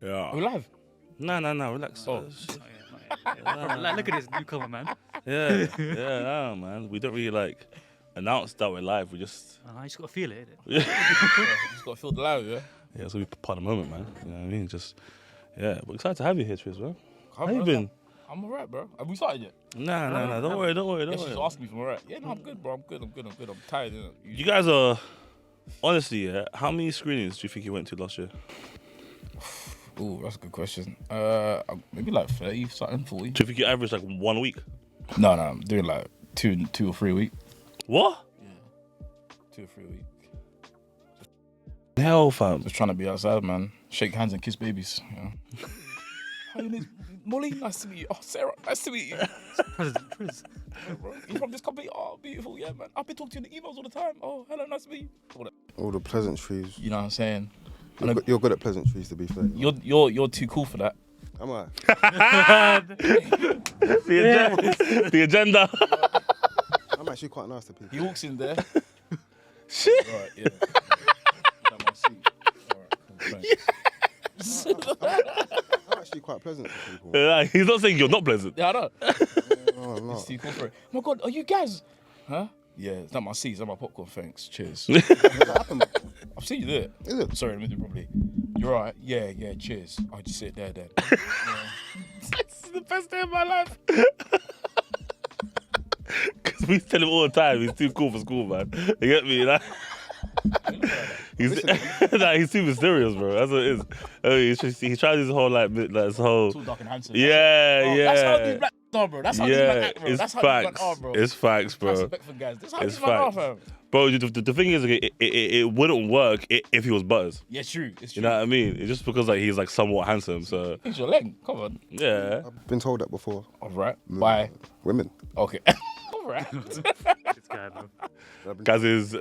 Yeah. Are we live? No, relax. Oh. Like, look at this newcomer, man. Yeah, no, man. We don't really like announce that we're live. We just You just gotta feel it. Just got to feel the loud, yeah? yeah, so we part of the moment, man. You know what I mean? Just we're excited to have you here, Triz, bro. How How you been? I'm alright, bro. Have we started yet? Nah. Don't worry. Yeah, she's asking me if I'm alright. Yeah, no, I'm good, bro. I'm good. I'm tired, innit? You guys are honestly, yeah. How many screenings do you think you went to last year? Ooh, that's a good question. Maybe like 30 something, 40. Do you think you average like 1 week? No, I'm doing like two or 3 a week. What? Yeah. 2 or 3 a week. Hell, fam. Just trying to be outside, man. Shake hands and kiss babies. You know? Hi, Molly, nice to meet you. Oh, Sarah, nice to meet you. Triz. Yeah, bro. You from this company? Oh, beautiful, yeah, man. I've been talking to you in the emails all the time. Oh, hello, nice to meet you. All the pleasantries. You know what I'm saying? You're good at pleasantries, to be fair. You're too cool for that. Am I? The agenda. I'm actually quite nice to people. He walks in there. Shit. All right, yeah. That my seat. All right, thanks. I'm actually quite pleasant to people. He's not saying you're not pleasant. Yeah, I know. No, I'm He's not. too cool for it. Oh my God, are you guys? Huh? Yeah, it's not my seat, it's not my popcorn. Thanks. Cheers. What happened? I've seen you do it. Is it? Sorry, let me do it properly. You're right. Yeah, cheers. I'll just sit there then. This is the best day of my life. Because we tell him all the time he's too cool for school, man. You get me? Like, he's too mysterious, bro. That's what it is. He tries his whole his whole. Too dark and handsome. Yeah. That's how these black are, bro. That's how these black act, bro. It's That's how facts. these black are, bro. It's facts, bro. Respect for guys. This is how It's these black are, facts. fam. Bro, the thing is, it wouldn't work if he was butters. Yeah, true. It's true. You know what I mean? It's just because he's somewhat handsome. So It's your leg. Come on. yeah. I've been told that before. All right. Bye. Women. Okay. All right. This guy, bro. Guys, his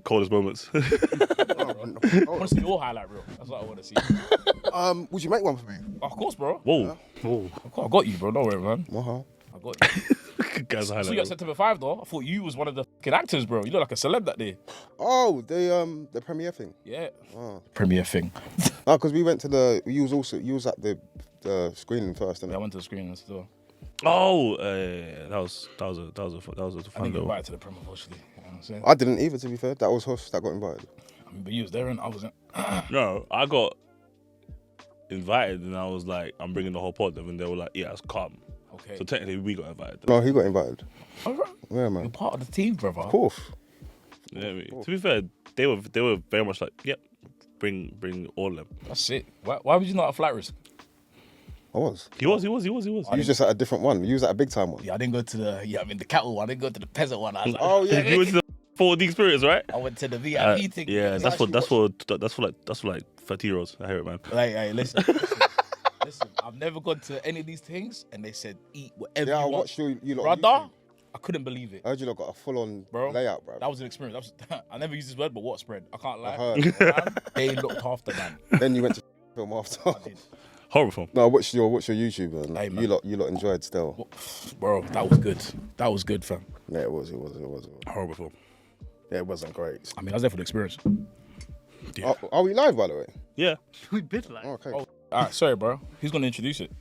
coldest moments. I want to see your highlight reel. That's what I want to see. Would you make one for me? Of course, bro. Whoa. Of course, I got you, bro. Don't worry, man. Wow. I got you. Guys, So you at highlight. September 5, though. I thought you was one of the fucking actors, bro. You look like a celeb that day. Oh, the premiere thing. Yeah. Oh, Premiere thing. because we went to you was at the screening first, I and went to the screening as well. Oh, that was a I fun didn't get little. invited to the premiere, unfortunately. You know what I'm saying? I didn't either. To be fair, that was Huss that got invited. I mean, but you was there and I wasn't. No, I got invited and I was like, I'm bringing the whole pod, and they were like, yeah, it's calm. Okay. So technically, we got invited. No, he got invited. All right. Yeah, You're man. part of the team, brother. Of course. You know what I mean? To be fair, they were very much like, yep, bring all of them. That's it. Why was you not at flight risk? I was. He was. You was just at a different one. You was at a big time one. Yeah, I didn't go to the cattle one. I didn't go to the peasant one. I was like, Oh yeah. You went to the 4D experience, right? I went to the VIP thing. Yeah, that's for like 30-year-olds. I hear it, man. Hey, listen. Listen, I've never gone to any of these things, and they said eat whatever Yeah, you I want. watched you lot on Brother, YouTube. I couldn't believe it. I heard you lot got a full-on Bro, layout, bro. That was an experience. I never used this word, but what spread? I can't lie. I heard. Man, they looked after, man. Then you went to film after. I did. Horrible film. No, what's your YouTube, man? Hey, man. You lot enjoyed still. Bro, that was good. That was good, fam. Yeah, it was. Horrible film. Yeah, it wasn't great. I mean, I was there for the experience. Yeah. Are we live, by the way? Yeah. We bid like. Okay. Oh, all right, sorry, bro. Who's gonna introduce it?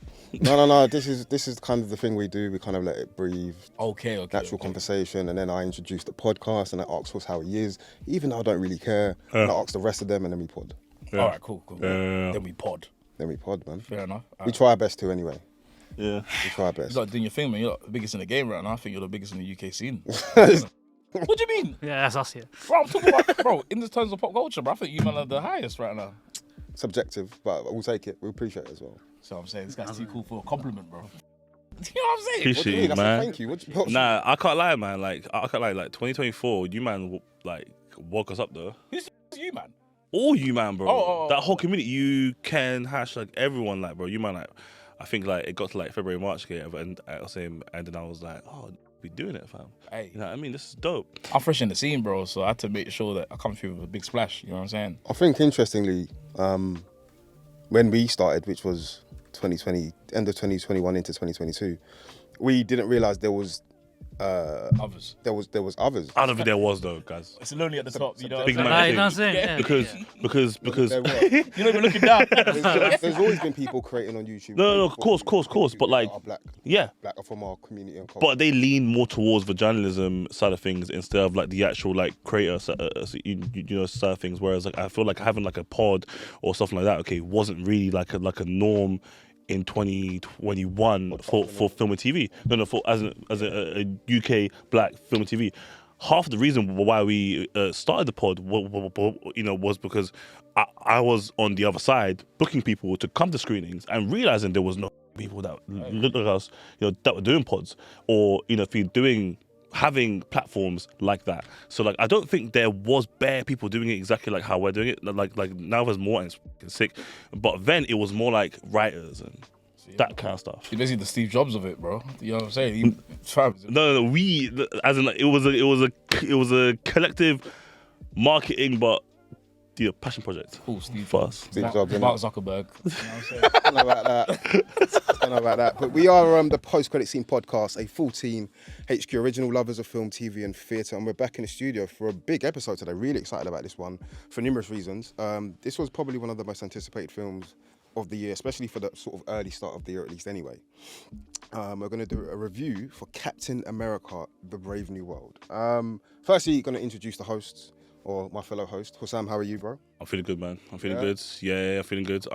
No. This is kind of the thing we do. We kind of let it breathe, Okay. natural conversation, and then I introduce the podcast and I ask Huss how he is, even though I don't really care. And I ask the rest of them, and then we pod. Yeah. All right, cool. Yeah. Then we pod. Man. Fair enough. We try our best to anyway. Yeah. We try our best. You're doing your thing, man. You're not the biggest in the game right now. I think you're the biggest in the UK scene. What do you mean? Yeah, that's us here. Bro, I'm talking about, bro, in the terms of pop culture, bro, I think you man are the highest right now. Subjective, but we'll take it. We appreciate it as well. So I'm saying this guy's too cool for a compliment, bro. You know what I'm saying? Appreciate What do you mean? it, That's a man. thank you. What Nah, I can't lie, man. Like 2024, you man woke us up though. Who's you, man? All you man, bro. Oh. That whole community, you can hashtag everyone, like, bro. You man, like, I think like it got to like February, March, okay, and I was saying, and then I was like, oh, we doing it, fam. Hey, You know what I mean? This is dope. I'm fresh in the scene, bro, so I had to make sure that I come through with a big splash. You know what I'm saying? I think interestingly, when we started, which was 2020, end of 2021 into 2022, we didn't realise there was Others. There was others. I don't think there was though, guys. It's lonely at the top, you know. big what I'm man saying? Like, you know what I'm saying? Yeah. Because There were. You're not even looking down. There's always been people creating on YouTube. No, of course, but like, are black, yeah. black are from our community and culture. But they lean more towards the journalism side of things instead of like the actual like creator side of things. Whereas like I feel like having like a pod or something like that, okay, wasn't really like a norm in 2021 for film and TV. No, for as a UK black film and TV. Half the reason why we started the pod, was because I was on the other side booking people to come to screenings and realizing there was no people that looked like us, that were doing pods or having platforms like that. So like I don't think there was bare people doing it exactly like how we're doing it. Like now there's more and it's fucking sick. But then it was more like writers and that kind of stuff. You're basically the Steve Jobs of it, bro. You know what I'm saying? No, we as in like, it was a collective marketing but passion project. Cool, Steve for us. Steve Jobs, innit? Mark Zuckerberg. You know what I'm saying? I don't know about that. I don't know about that. But we are the Post Credit Scene podcast, a full team HQ original lovers of film, TV, and theatre. And we're back in the studio for a big episode today. Really excited about this one for numerous reasons. This was probably one of the most anticipated films of the year, especially for the sort of early start of the year, at least anyway. We're going to do a review for Captain America: The Brave New World. Firstly, going to introduce the hosts, or my fellow host. Hussam, how are you, bro? I'm feeling good, man. I'm feeling good. Yeah, I'm feeling good.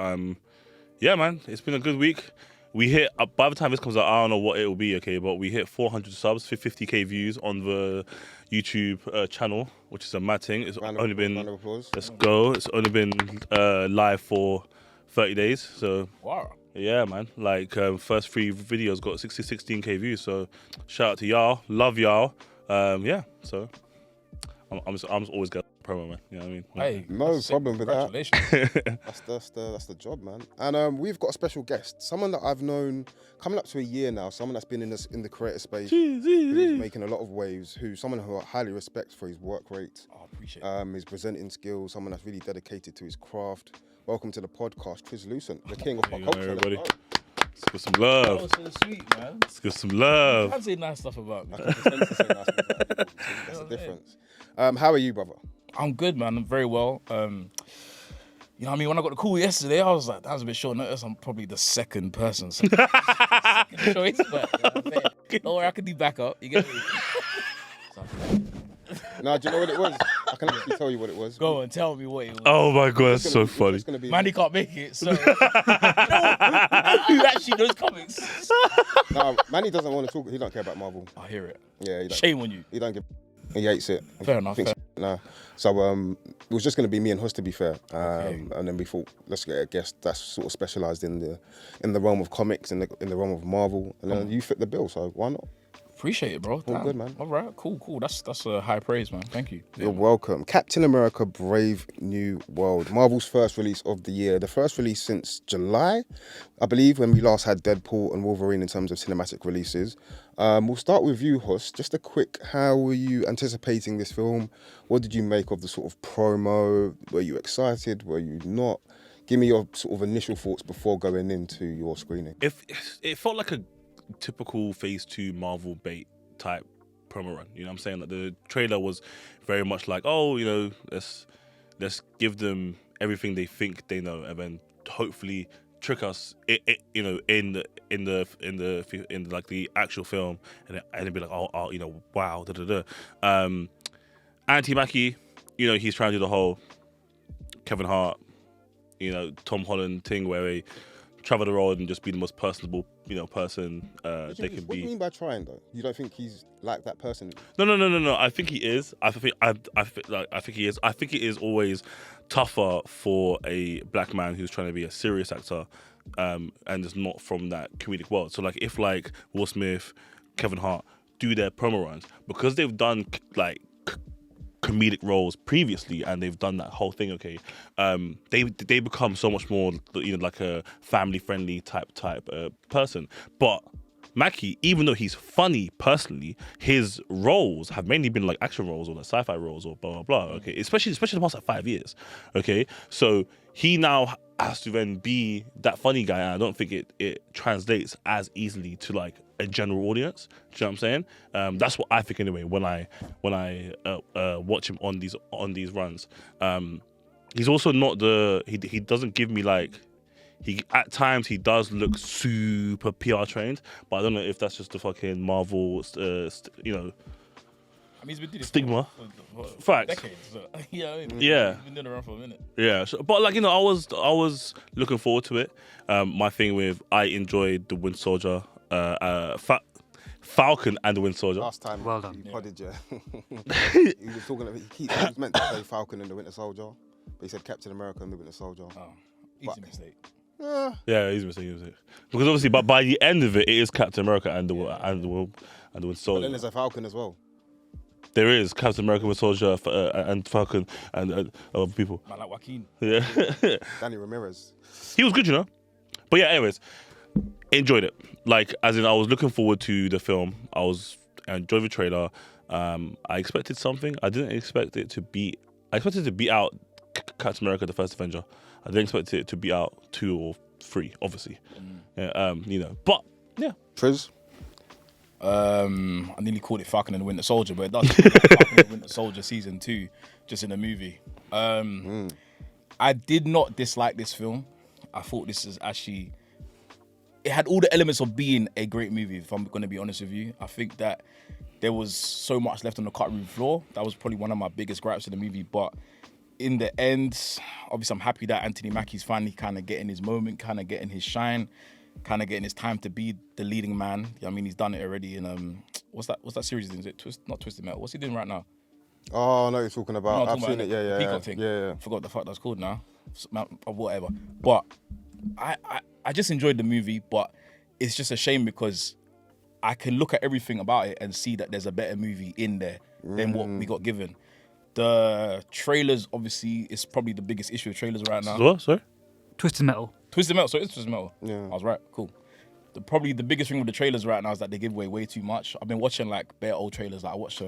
Yeah, man, it's been a good week. We hit, by the time this comes out, I don't know what it will be, okay, but we hit 400 subs, 50k views on the YouTube channel, which is a mad thing. It's only been, let's go. It's only been live for 30 days, so. Wow. Yeah, man. Like, first 3 videos got 16k views, so shout out to y'all. Love y'all. Yeah, so I'm just always got promo, man. You know what I mean? Hey, no problem with that. Congratulations. That's the job, man. And we've got a special guest, someone that I've known coming up to a year now, someone that's been in the creative space, who's making a lot of waves, someone who I highly respect for his work rate, Appreciate it. his presenting skills, someone that's really dedicated to his craft. Welcome to the podcast, Trizlucent, the king of pop culture. Everybody. Let's give some love. That was so sweet, man. Let's give some love. You can't say nice stuff about me. That's the difference. How are you, brother? I'm good, man. I'm very well. You know what I mean? When I got the call yesterday, I was like, that was a bit short notice. I'm probably the second person. Second choice, but don't worry, I can do backup. You get me? No, do you know what it was? I can actually tell you what it was. Go and tell me what it was. Oh my god, that's so funny. Manny can't make it, so who actually knows comics? No, Manny doesn't want to talk. He don't care about Marvel. I hear it. Yeah, Shame on you. He don't give. He hates it. Fair enough. No. So it was just going to be me and Huss, to be fair. Okay. And then we thought, let's get a guest that's sort of specialised in the realm of comics, in the realm of Marvel, and then you fit the bill. So why not? Appreciate it, bro. All good, man. All right, cool. That's high praise, man. Thank you. You're welcome. Captain America: Brave New World, Marvel's first release of the year. The first release since July, I believe, when we last had Deadpool and Wolverine in terms of cinematic releases. We'll start with you, Huss. Just a quick, how were you anticipating this film? What did you make of the sort of promo? Were you excited? Were you not? Give me your sort of initial thoughts before going into your screening. It felt like a typical phase 2 Marvel bait type promo run. You know what I'm saying? Like the trailer was very much like, oh, let's give them everything they think they know, and then hopefully trick us, in the like the actual film, and it'd be like, oh, wow, da da da. Anthony Mackie, he's trying to do the whole Kevin Hart, Tom Holland thing where they travel the road and just be the most personable, person they can be. What do you mean by trying though? You don't think he's like that person? No. I think he is. I think he is. I think it is always tougher for a black man who's trying to be a serious actor, and is not from that comedic world. So like if like Will Smith, Kevin Hart do their promo runs, because they've done like comedic roles previously and they've done that whole thing, okay, they become so much more like a family friendly type person. But Mackie, even though he's funny personally, his roles have mainly been like action roles or like sci-fi roles or blah blah blah, okay, especially the past like 5 years, okay, so he now has to then be that funny guy, and I don't think it translates as easily to like a general audience. Do you know what I'm saying? That's what I think anyway when I watch him on these runs. He's also not he doesn't give me like. At times he does look super PR trained, but I don't know if that's just the fucking Marvel, I mean, he's been doing this stigma. for Facts. decades. So, you know, Yeah. He's been doing it around for a minute. Yeah, so, but like, you know, I was looking forward to it. My thing with I enjoyed the Winter Soldier, Falcon and the Winter Soldier. Last time Well done. he podded, he was talking. He was meant to say Falcon and the Winter Soldier, but he said Captain America and the Winter Soldier. Oh, easy mistake. Yeah, he's missing it. Because obviously, but by the end of it, it is Captain America and the Winter But then Soldier. there's a Falcon as well. There is Captain America, Winter Soldier, and Falcon, and other people. Man, like Joaquin. Yeah, Danny Ramirez. he was good, you know. But yeah, anyways, enjoyed it. Like, as in, I was looking forward to the film. I enjoyed the trailer. I expected something. I didn't expect it to be. I expected it to beat out Captain America: The First Avenger. I didn't expect it to beat out 2 or 3, obviously. Yeah, you know, but yeah. Triz. I nearly called it Falcon and the Winter Soldier, but it does feel like Falcon and the Winter Soldier season 2, just in a movie. I did not dislike this film. I thought this is actually, it had all the elements of being a great movie, if I'm going to be honest with you. I think that there was so much left on the cutting room floor. That was probably one of my biggest gripes of the movie, but in the end, obviously I'm happy that Anthony Mackie's finally kind of getting his moment, kind of getting his shine, kind of getting his time to be the leading man. I mean, he's done it already in what's that series? Is it not Twisted Metal? What's he doing right now? Oh, I know what you're talking about. I've seen it. Yeah. Peacock thing. Yeah. Forgot what the fuck that's called now. Or whatever. But I just enjoyed the movie, but it's just a shame because I can look at everything about it and see that there's a better movie in there than what we got given. The trailers, obviously, is probably the biggest issue of trailers right now. What? Sorry? Twisted Metal. Twisted Metal, so it's Twisted Metal. Yeah. I was right, cool. Probably the biggest thing with the trailers right now is that they give away way too much. I've been watching like bare old trailers. Like I watched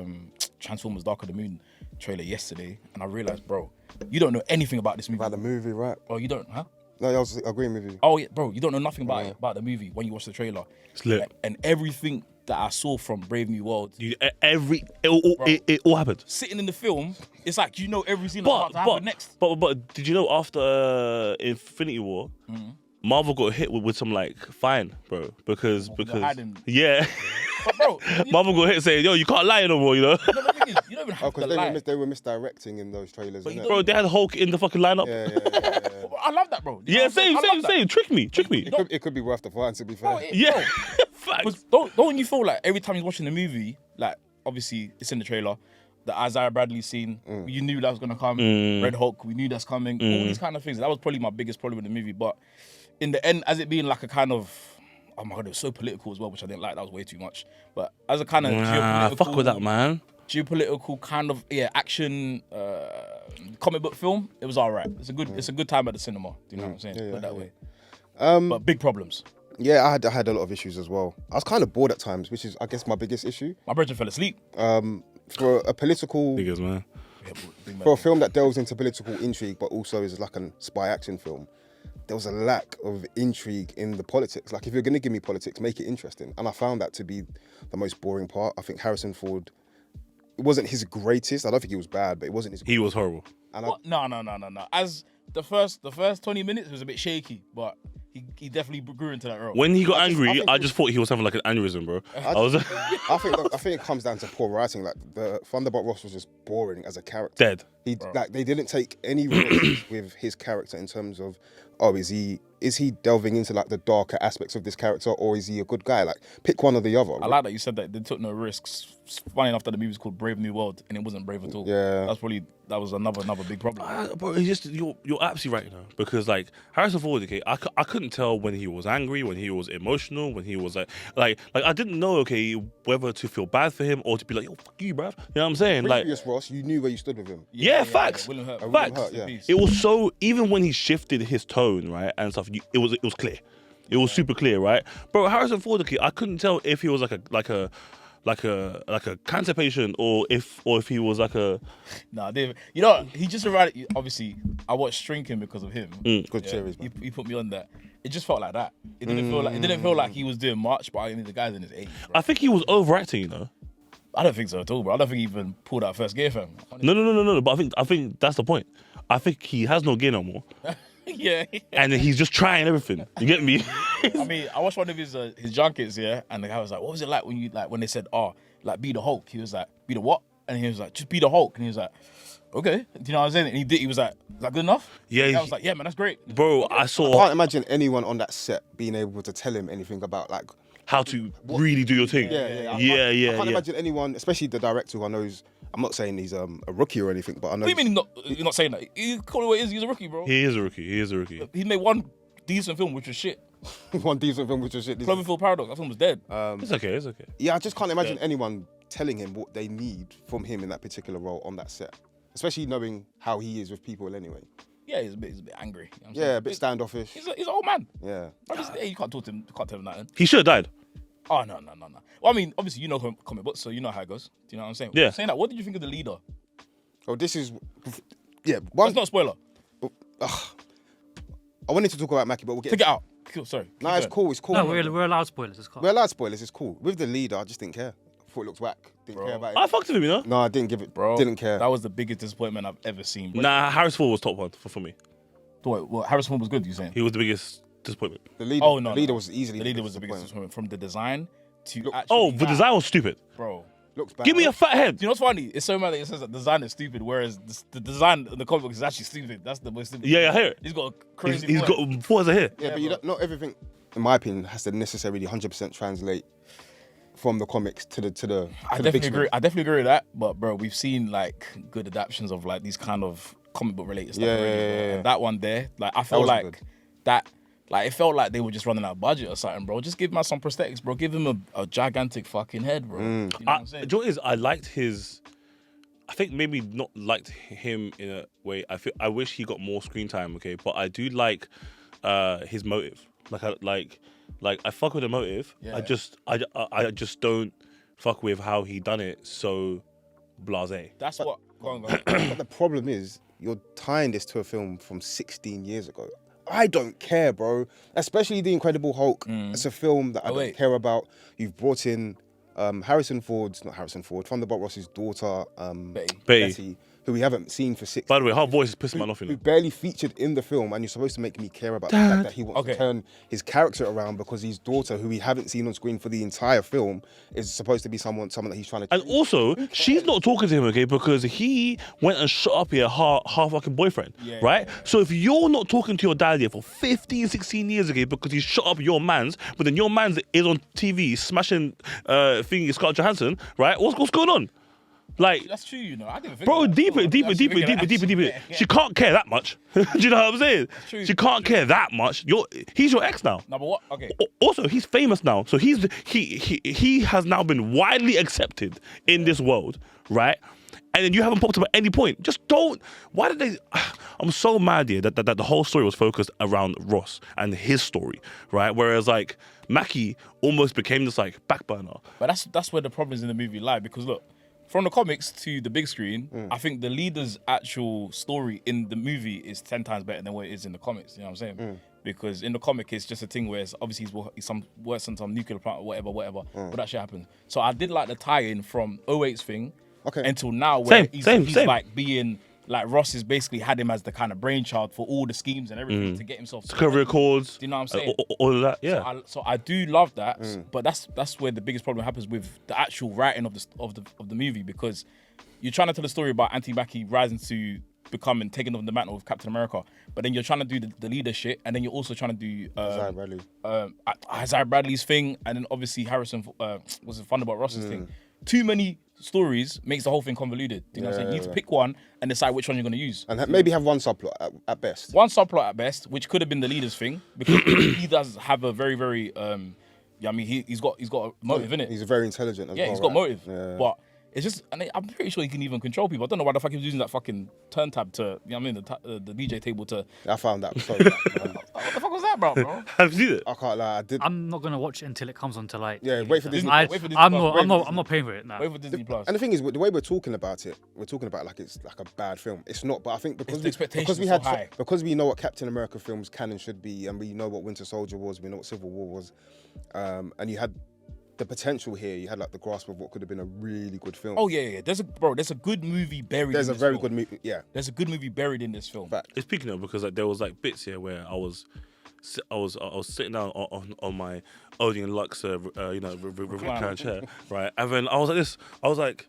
Transformers Dark of the Moon trailer yesterday, and I realized, bro, you don't know anything about this movie. About the movie, right? Oh, you don't, huh? No, I was agreeing with you. Oh yeah, bro, you don't know nothing about it, about the movie when you watch the trailer. It's lit. And everything that I saw from Brave New World, It all happened. sitting in the film, it's like you know every scene that's about to happen next. But did you know after Infinity War, Marvel got hit with some like fine, bro, because hiding. yeah, But bro, Marvel got hit saying, yo, you can't lie no more, you know. no, the thing is, you don't even have to Because lie. they were misdirecting in those trailers, But you innit? Bro, they had Hulk in the fucking lineup. Yeah. I love that, bro. You know Yeah, what I'm saying? I love that. same. Trick me. It could be worth the fight, to be fair. Bro, it- Yeah, bro, facts. don't you feel like every time you're watching the movie, like obviously it's in the trailer, the Isaiah Bradley scene, you knew that was gonna come. Red Hulk, we knew that's coming. All these kind of things. That was probably my biggest problem with the movie. But in the end, as it being like a kind of, oh my god, it was so political as well, which I didn't like. That was way too much. But as a kind of geopolitical, Fuck with that, man. geopolitical kind of action comic book film, it was alright. It's a good time at the cinema. Do you know what I'm saying? Put it that way. But big problems. Yeah, I had a lot of issues as well. I was kind of bored at times, which is, I guess, my biggest issue. My brother fell asleep. For a political, Biggest man. for a film that delves into political intrigue, but also is like a spy action film, there was a lack of intrigue in the politics. Like, if you're going to give me politics, make it interesting. And I found that to be the most boring part. I think Harrison Ford, it wasn't his greatest. I don't think he was bad, but it wasn't his. He was horrible. And What? No. As the first 20 minutes was a bit shaky, but he definitely grew into that role. When he got angry, I think just thought he was having like an aneurysm, bro. I was I think it comes down to poor writing. Like, the Thunderbolt Ross was just boring as a character. dead. They didn't take any risks with his character in terms of, is he delving into like the darker aspects of this character, or is he a good guy? Like, pick one or the other. I like that you said that they took no risks. Funny enough that the movie's called Brave New World and it wasn't brave at all. Yeah. That was another big problem. Bro, it's just you're absolutely right, you know, because like Harrison Ford, okay, I couldn't tell when he was angry, when he was emotional, when he was like I didn't know, okay, whether to feel bad for him or to be like, yo, fuck you, bruv. You know what I'm saying? Like, Previous Ross, you knew where you stood with him. yeah, facts. William Hurt. Facts. Hurt, yeah. It was so, even when he shifted his tone, right, and stuff, it was clear. It was super clear, right, bro. Harrison Ford, okay, I couldn't tell if he was like like a cancer patient, or if he was like a Nah, David. You know, he just reminded. Obviously, I watched Shrinking because of him. Good series, man. He put me on that. It just felt like that. It didn't feel like he was doing much. But I mean, the guy's in his 80s. Bro. I think he was overacting, you know. I don't think so at all, bro. I don't think he even pulled out first gear, fam. No. But I think that's the point. I think he has no gear no more. Yeah. And he's just trying everything. You get me? I mean, I watched one of his junkets, yeah, and the guy was like, "What was it like when they said, oh, like be the Hulk?" He was like, "Be the what?" And he was like, "Just be the Hulk." And he was like, "Okay." Do you know what I'm saying? And he did. He was like, "Is that good enough?" Yeah. And I was like, "Yeah, man, that's great." Bro, I I saw can't imagine anyone on that set being able to tell him anything about like. how to really do your thing. I can't imagine anyone, especially the director who I know is. I'm not saying he's a rookie or anything, but I know. What do you mean you're not saying that? You call it what it is. He's a rookie, bro. He is a rookie. He made one decent film, which was shit. one decent film, which is shit. Cloverfield Paradox. That film was dead. It's okay. Yeah, I just can't imagine anyone telling him what they need from him in that particular role on that set, especially knowing how he is with people anyway. Yeah, he's a bit angry. You know what I'm Yeah, saying? a bit standoffish. He's an old man. Yeah. Obviously, you can't talk to him. Can't tell him that. Then. He should have died. Oh no. Well, I mean, obviously you know comic books, so you know how it goes. Do you know what I'm saying? Yeah. Saying that, what did you think of the leader? Oh, this is. Yeah, one. That's not a spoiler. I wanted to talk about Mackie, but we'll get. Take it out. Cool, sorry. No, it's cool. It's cool. No, we're allowed spoilers. It's cool. We're allowed spoilers. It's cool. With the leader, I just didn't care. Thought it looked whack. Didn't care about it. I fucked with him, you know. No, I didn't give it. Bro, Didn't care. That was the biggest disappointment I've ever seen. Bro. Nah, Harris Ford was top one for me. Wait, well, Harrison Ford was good. You saying? He was the biggest disappointment. The leader. Oh no, The leader no. was easily. The leader was the biggest disappointment from the design to Look- actually. Oh, the design was stupid. bro. Looks bad. Give me a fat head. Do you know what's funny? It's so mad that it says that design is stupid, whereas the design in the comic book is actually stupid. That's the most stupid. Yeah, I hear it. He's got a crazy. He's point. got fours here. Yeah, but you don't, not everything, in my opinion, has to necessarily 100% translate from the comics to the. I definitely agree. I definitely agree with that. But bro, we've seen like good adaptations of like these kind of comic book related stuff. Yeah, already, yeah, bro. yeah. And that one there, like I felt wasn't like good. that. Like it felt like they were just running out of budget or something, bro. Just give him some prosthetics, bro. Give him a gigantic fucking head, bro. You know what I'm saying? Do you know what it is? I liked his. I think maybe not liked him in a way. I wish he got more screen time. Okay, but I do like his motive. Like I fuck with the motive. Yeah. I just don't fuck with how he done it. So blasé. That's what. Go on. But the problem is, you're tying this to a film from 16 years ago. I don't care, bro. Especially The Incredible Hulk. It's a film that I don't care about. You've brought in Thunderbolt Ross's daughter, Betty, who we haven't seen for 6 By the way, her voice is pissing man off. You who know. barely featured in the film, and you're supposed to make me care about the fact that he wants to Okay. turn his character around because his daughter, who we haven't seen on screen for the entire film, is supposed to be someone that he's trying to. And also, she's not talking to him, okay, because he went and shot up her fucking boyfriend, right? Yeah. So if you're not talking to your dad here for 15, 16 years, okay, because he shot up your man's, but then your man's is on TV smashing thingy Scarlett Johansson, right? What's going on? Like, That's true, you know. I didn't think. bro, of that. deeper. I was thinking that. Yeah. She can't care that much. Do you know what I'm saying? true. She can't care that much. He's your ex now. No, but what? Okay. Also, he's famous now, so he has now been widely accepted in this world, right? And then you haven't popped up at any point. Just don't. Why did they? I'm so mad here that the whole story was focused around Ross and his story, right? Whereas like Mackie almost became this like back burner. But that's where the problems in the movie lie, because look, from the comics to the big screen, I think the leader's actual story in the movie is 10 times better than what it is in the comics. You know what I'm saying? Because in the comic, it's just a thing where it's obviously he's works on some nuclear plant or whatever. But that shit happens. So I did like the tie-in from 08's thing until now, where he's like being like Ross has basically had him as the kind of brainchild for all the schemes and everything to get himself Discovery Records. Do you know what I'm saying? All of that, yeah. So I do love that, but that's where the biggest problem happens with the actual writing of the movie, because you're trying to tell a story about Anthony Mackie rising to becoming taking over the mantle of Captain America, but then you're trying to do the leader shit, and then you're also trying to do Isaiah Bradley's thing, and then obviously Harrison was it Thunderbolt Ross's thing. Too many stories makes the whole thing convoluted. You know what I'm saying? You need to pick one and decide which one you're going to use. And maybe have one subplot at best. One subplot at best, which could have been the leader's thing, because he does have a very, very, I mean, he's got a motive in it. He's very intelligent as well. Yeah, he's got motive. Yeah. But It's just, and I'm pretty sure he can even control people. I don't know why the fuck he was using that fucking turn tab to, you know what I mean, the DJ table to. I found that. Sorry, man. What the fuck was that, bro? Have you seen it? I can't lie. I did. I'm not gonna watch it until it comes onto like. Yeah, wait for Disney. I'm Wait for Disney I'm Plus. not paying for it now. Wait for Disney Plus. And the thing is, the way we're talking about it, we're talking about like it's like a bad film. It's not, but I think because the expectations we are had so high. because we know what Captain America films can and should be, and we know what Winter Soldier was, we know what Civil War was, and you had the potential here. You had like the grasp of what could have been a really good film. Oh yeah. There's a good movie buried. There's in a this very film. good movie. Yeah, There's a good movie buried in this film. fact. It's speaking of because like there was like bits here where I was sitting down on my Odeon Lux recline chair, right, and then I was like this. I was like,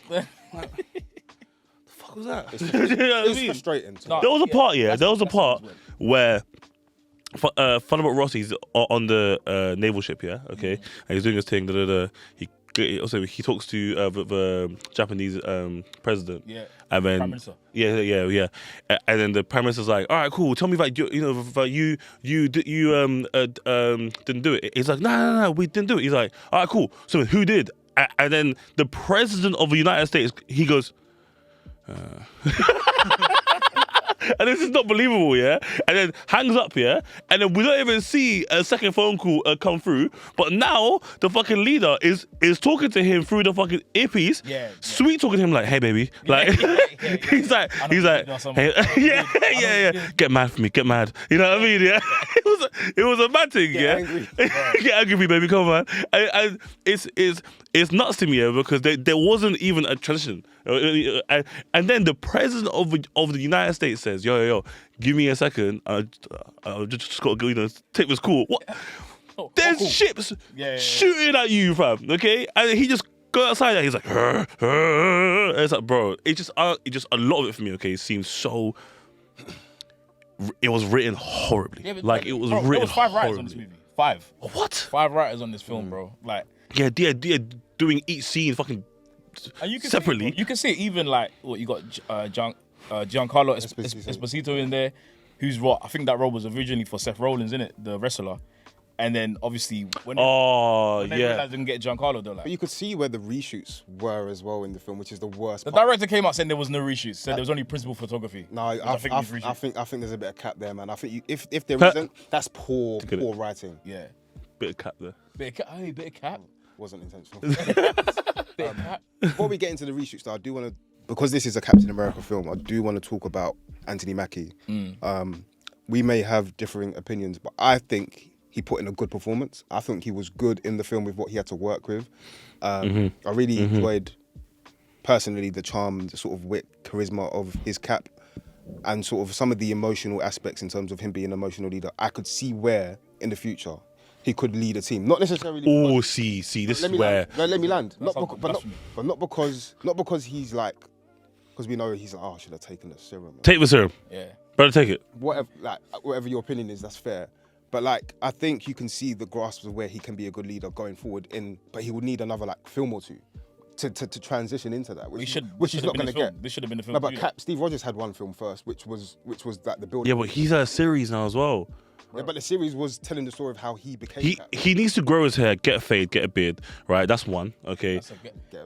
the fuck was that? You know what I It's mean? frustrating. No, There was a part, that's- there was a that's part what it where Thunderbolt Rossi's on the naval ship, yeah, okay, and he's doing his thing. He talks to the Japanese president, Yeah. and then Prime Minister. yeah, and then the Prime Minister's like, all right, cool. Tell me about you didn't do it. He's like, no, we didn't do it. He's like, all right, cool. So who did? And then the president of the United States, he goes. And this is not believable, yeah? And then hangs up, yeah? And then we don't even see a second phone call come through. But now the fucking leader is talking to him through the fucking earpiece. Yeah. Sweet talking to him like, hey, baby. Like, yeah. he's like, I know you know someone. hey, yeah. Get mad for me, get mad. You know what I mean, yeah? It was a mad thing, yeah? angry. Get angry with me, baby, come on. And it's nuts to me, yeah, because there wasn't even a transition. And then the president of the United States says, yo, give me a second. I just got to take this call. What? Oh, There's cool. ships Yeah. shooting at you, fam. Okay, and he just go outside and he's like, and it's like, bro, it just a lot of it for me. Okay, seems so. It was written horribly. Yeah, but like it was bro, written there was 5 writers horribly. on this movie. 5. What? 5 writers on this film, bro. Like, Yeah, doing each scene fucking and you can separately. See it, bro. You can see it even like what you got Giancarlo Esposito in there, who's what I think that role was originally for Seth Rollins, innit, the wrestler, and then obviously when they realized they didn't get Giancarlo, they're like. But you could see where the reshoots were as well in the film, which is the worst. The part. director came out saying there was no reshoots, said there was only principal photography. No, I think there's a bit of cap there, man. I think if there isn't, that's poor writing. Yeah. Bit of cap there. Bit of cap. Wasn't intentional. Bit of cap. Before we get into the reshoots, though, I do want to, because this is a Captain America film, I do want to talk about Anthony Mackie. We may have differing opinions, but I think he put in a good performance. I think he was good in the film with what he had to work with. I really enjoyed, personally, the charm, the sort of wit, charisma of his Cap, and sort of some of the emotional aspects in terms of him being an emotional leader. I could see where, in the future, he could lead a team. Not necessarily. Oh, see, this is where. Let me land. Not because he's like, because we know he's like, oh, I should have taken the serum. Take the serum. Yeah. Better take it. Whatever your opinion is, that's fair. But like, I think you can see the grasp of where he can be a good leader going forward. But he would need another like film or two to transition into that, which he's not going to get. This should have been the film. No, but Steve Rogers had one film first, which was like the building. Yeah, but he's a series now as well. Yeah, but the series was telling the story of how he became. Cap. He needs to grow his hair, get a fade, get a beard. Right, that's one. Okay,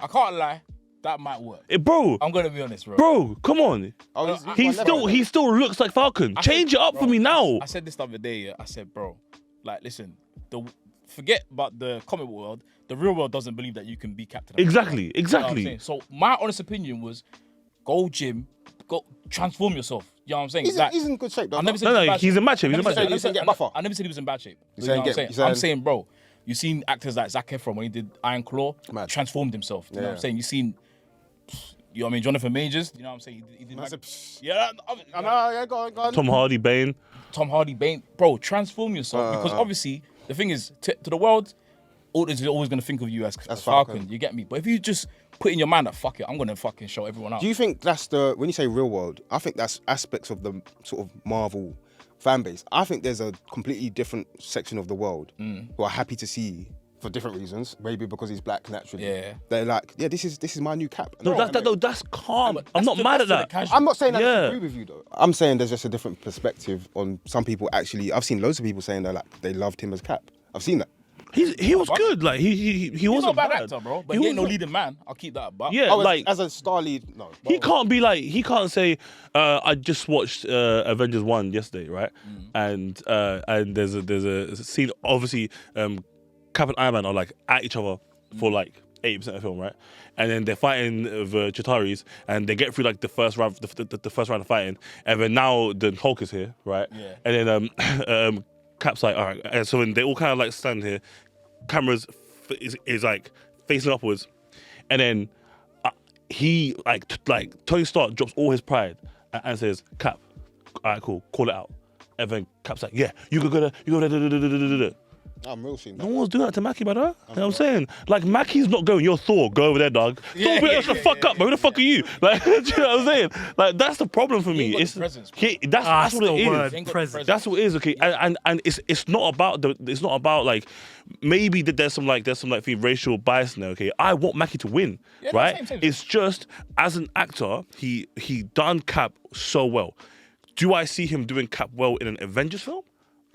I can't lie, that might work. bro. I'm gonna be honest, bro. Bro, come on. Oh, He still looks like Falcon. Change it up for me now. I said this the other day. Yeah, I said, bro, like, listen, forget about the comic book world. The real world doesn't believe that you can be Captain America. Exactly. You know what I'm saying? So my honest opinion was, go gym, go transform yourself. You know what I'm saying? He's in good shape, though. I never said He's in bad shape. You said get buffer. I never said he was in bad shape. You You know what saying I'm saying? I'm saying, bro, you seen actors like Zac Efron when he did Iron Claw, Mad. transformed himself. You know what I'm Yeah. saying? You seen, you know what I mean, Jonathan Majors. You know what I'm saying? He did. Yeah, I know. Yeah, go on. Tom Hardy, Bane. Tom Hardy, Bane, bro, transform yourself because obviously the thing is, to the world, audience is always gonna think of you as Falcon. You get me? But if you just put in your mind that fuck it, I'm gonna fucking show everyone out. Do you think that's when you say real world, I think that's aspects of the sort of Marvel fan base. I think there's a completely different section of the world who are happy to see for different reasons. Maybe because he's black naturally. Yeah. They're like, yeah, this is my new Cap. No, that's calm. I'm not mad at that. I'm not saying I Yeah. disagree with you though. I'm saying there's just a different perspective on some people. Actually, I've seen loads of people saying they loved him as Cap. I've seen that. He was good. Like he He's wasn't not a bad bad actor, bro. But he ain't no leading man. I'll keep that. But Yeah, like as a star lead, no. he can't be like he can't say I just watched Avengers 1 yesterday, right? And there's a scene, obviously Cap and Iron Man are like at each other for like 80% of the film, right? And then they're fighting the Chitaris, and they get through like the first round, the first round of fighting, and then now the Hulk is here, right? Yeah. And then Cap's like, all right, and so then they all kind of like stand here, cameras is like facing upwards, and then he like Tony Stark drops all his pride and says, Cap, all right, cool, call it out, and then Cap's like, yeah, you go da. I'm real seeing that. No one's doing that to Mackie, brother. You know what I'm saying? Like, Mackie's not going, you're Thor, go over there, dog. Shut the fuck up, bro. Who the fuck are you? Like, do you know what I'm saying? Like, that's the problem for me. It's that's what it is. That's what it is, okay? And it's not about like maybe there's some racial bias now, okay? I want Mackie to win, right? Same. It's just as an actor, he done Cap so well. Do I see him doing Cap well in an Avengers film?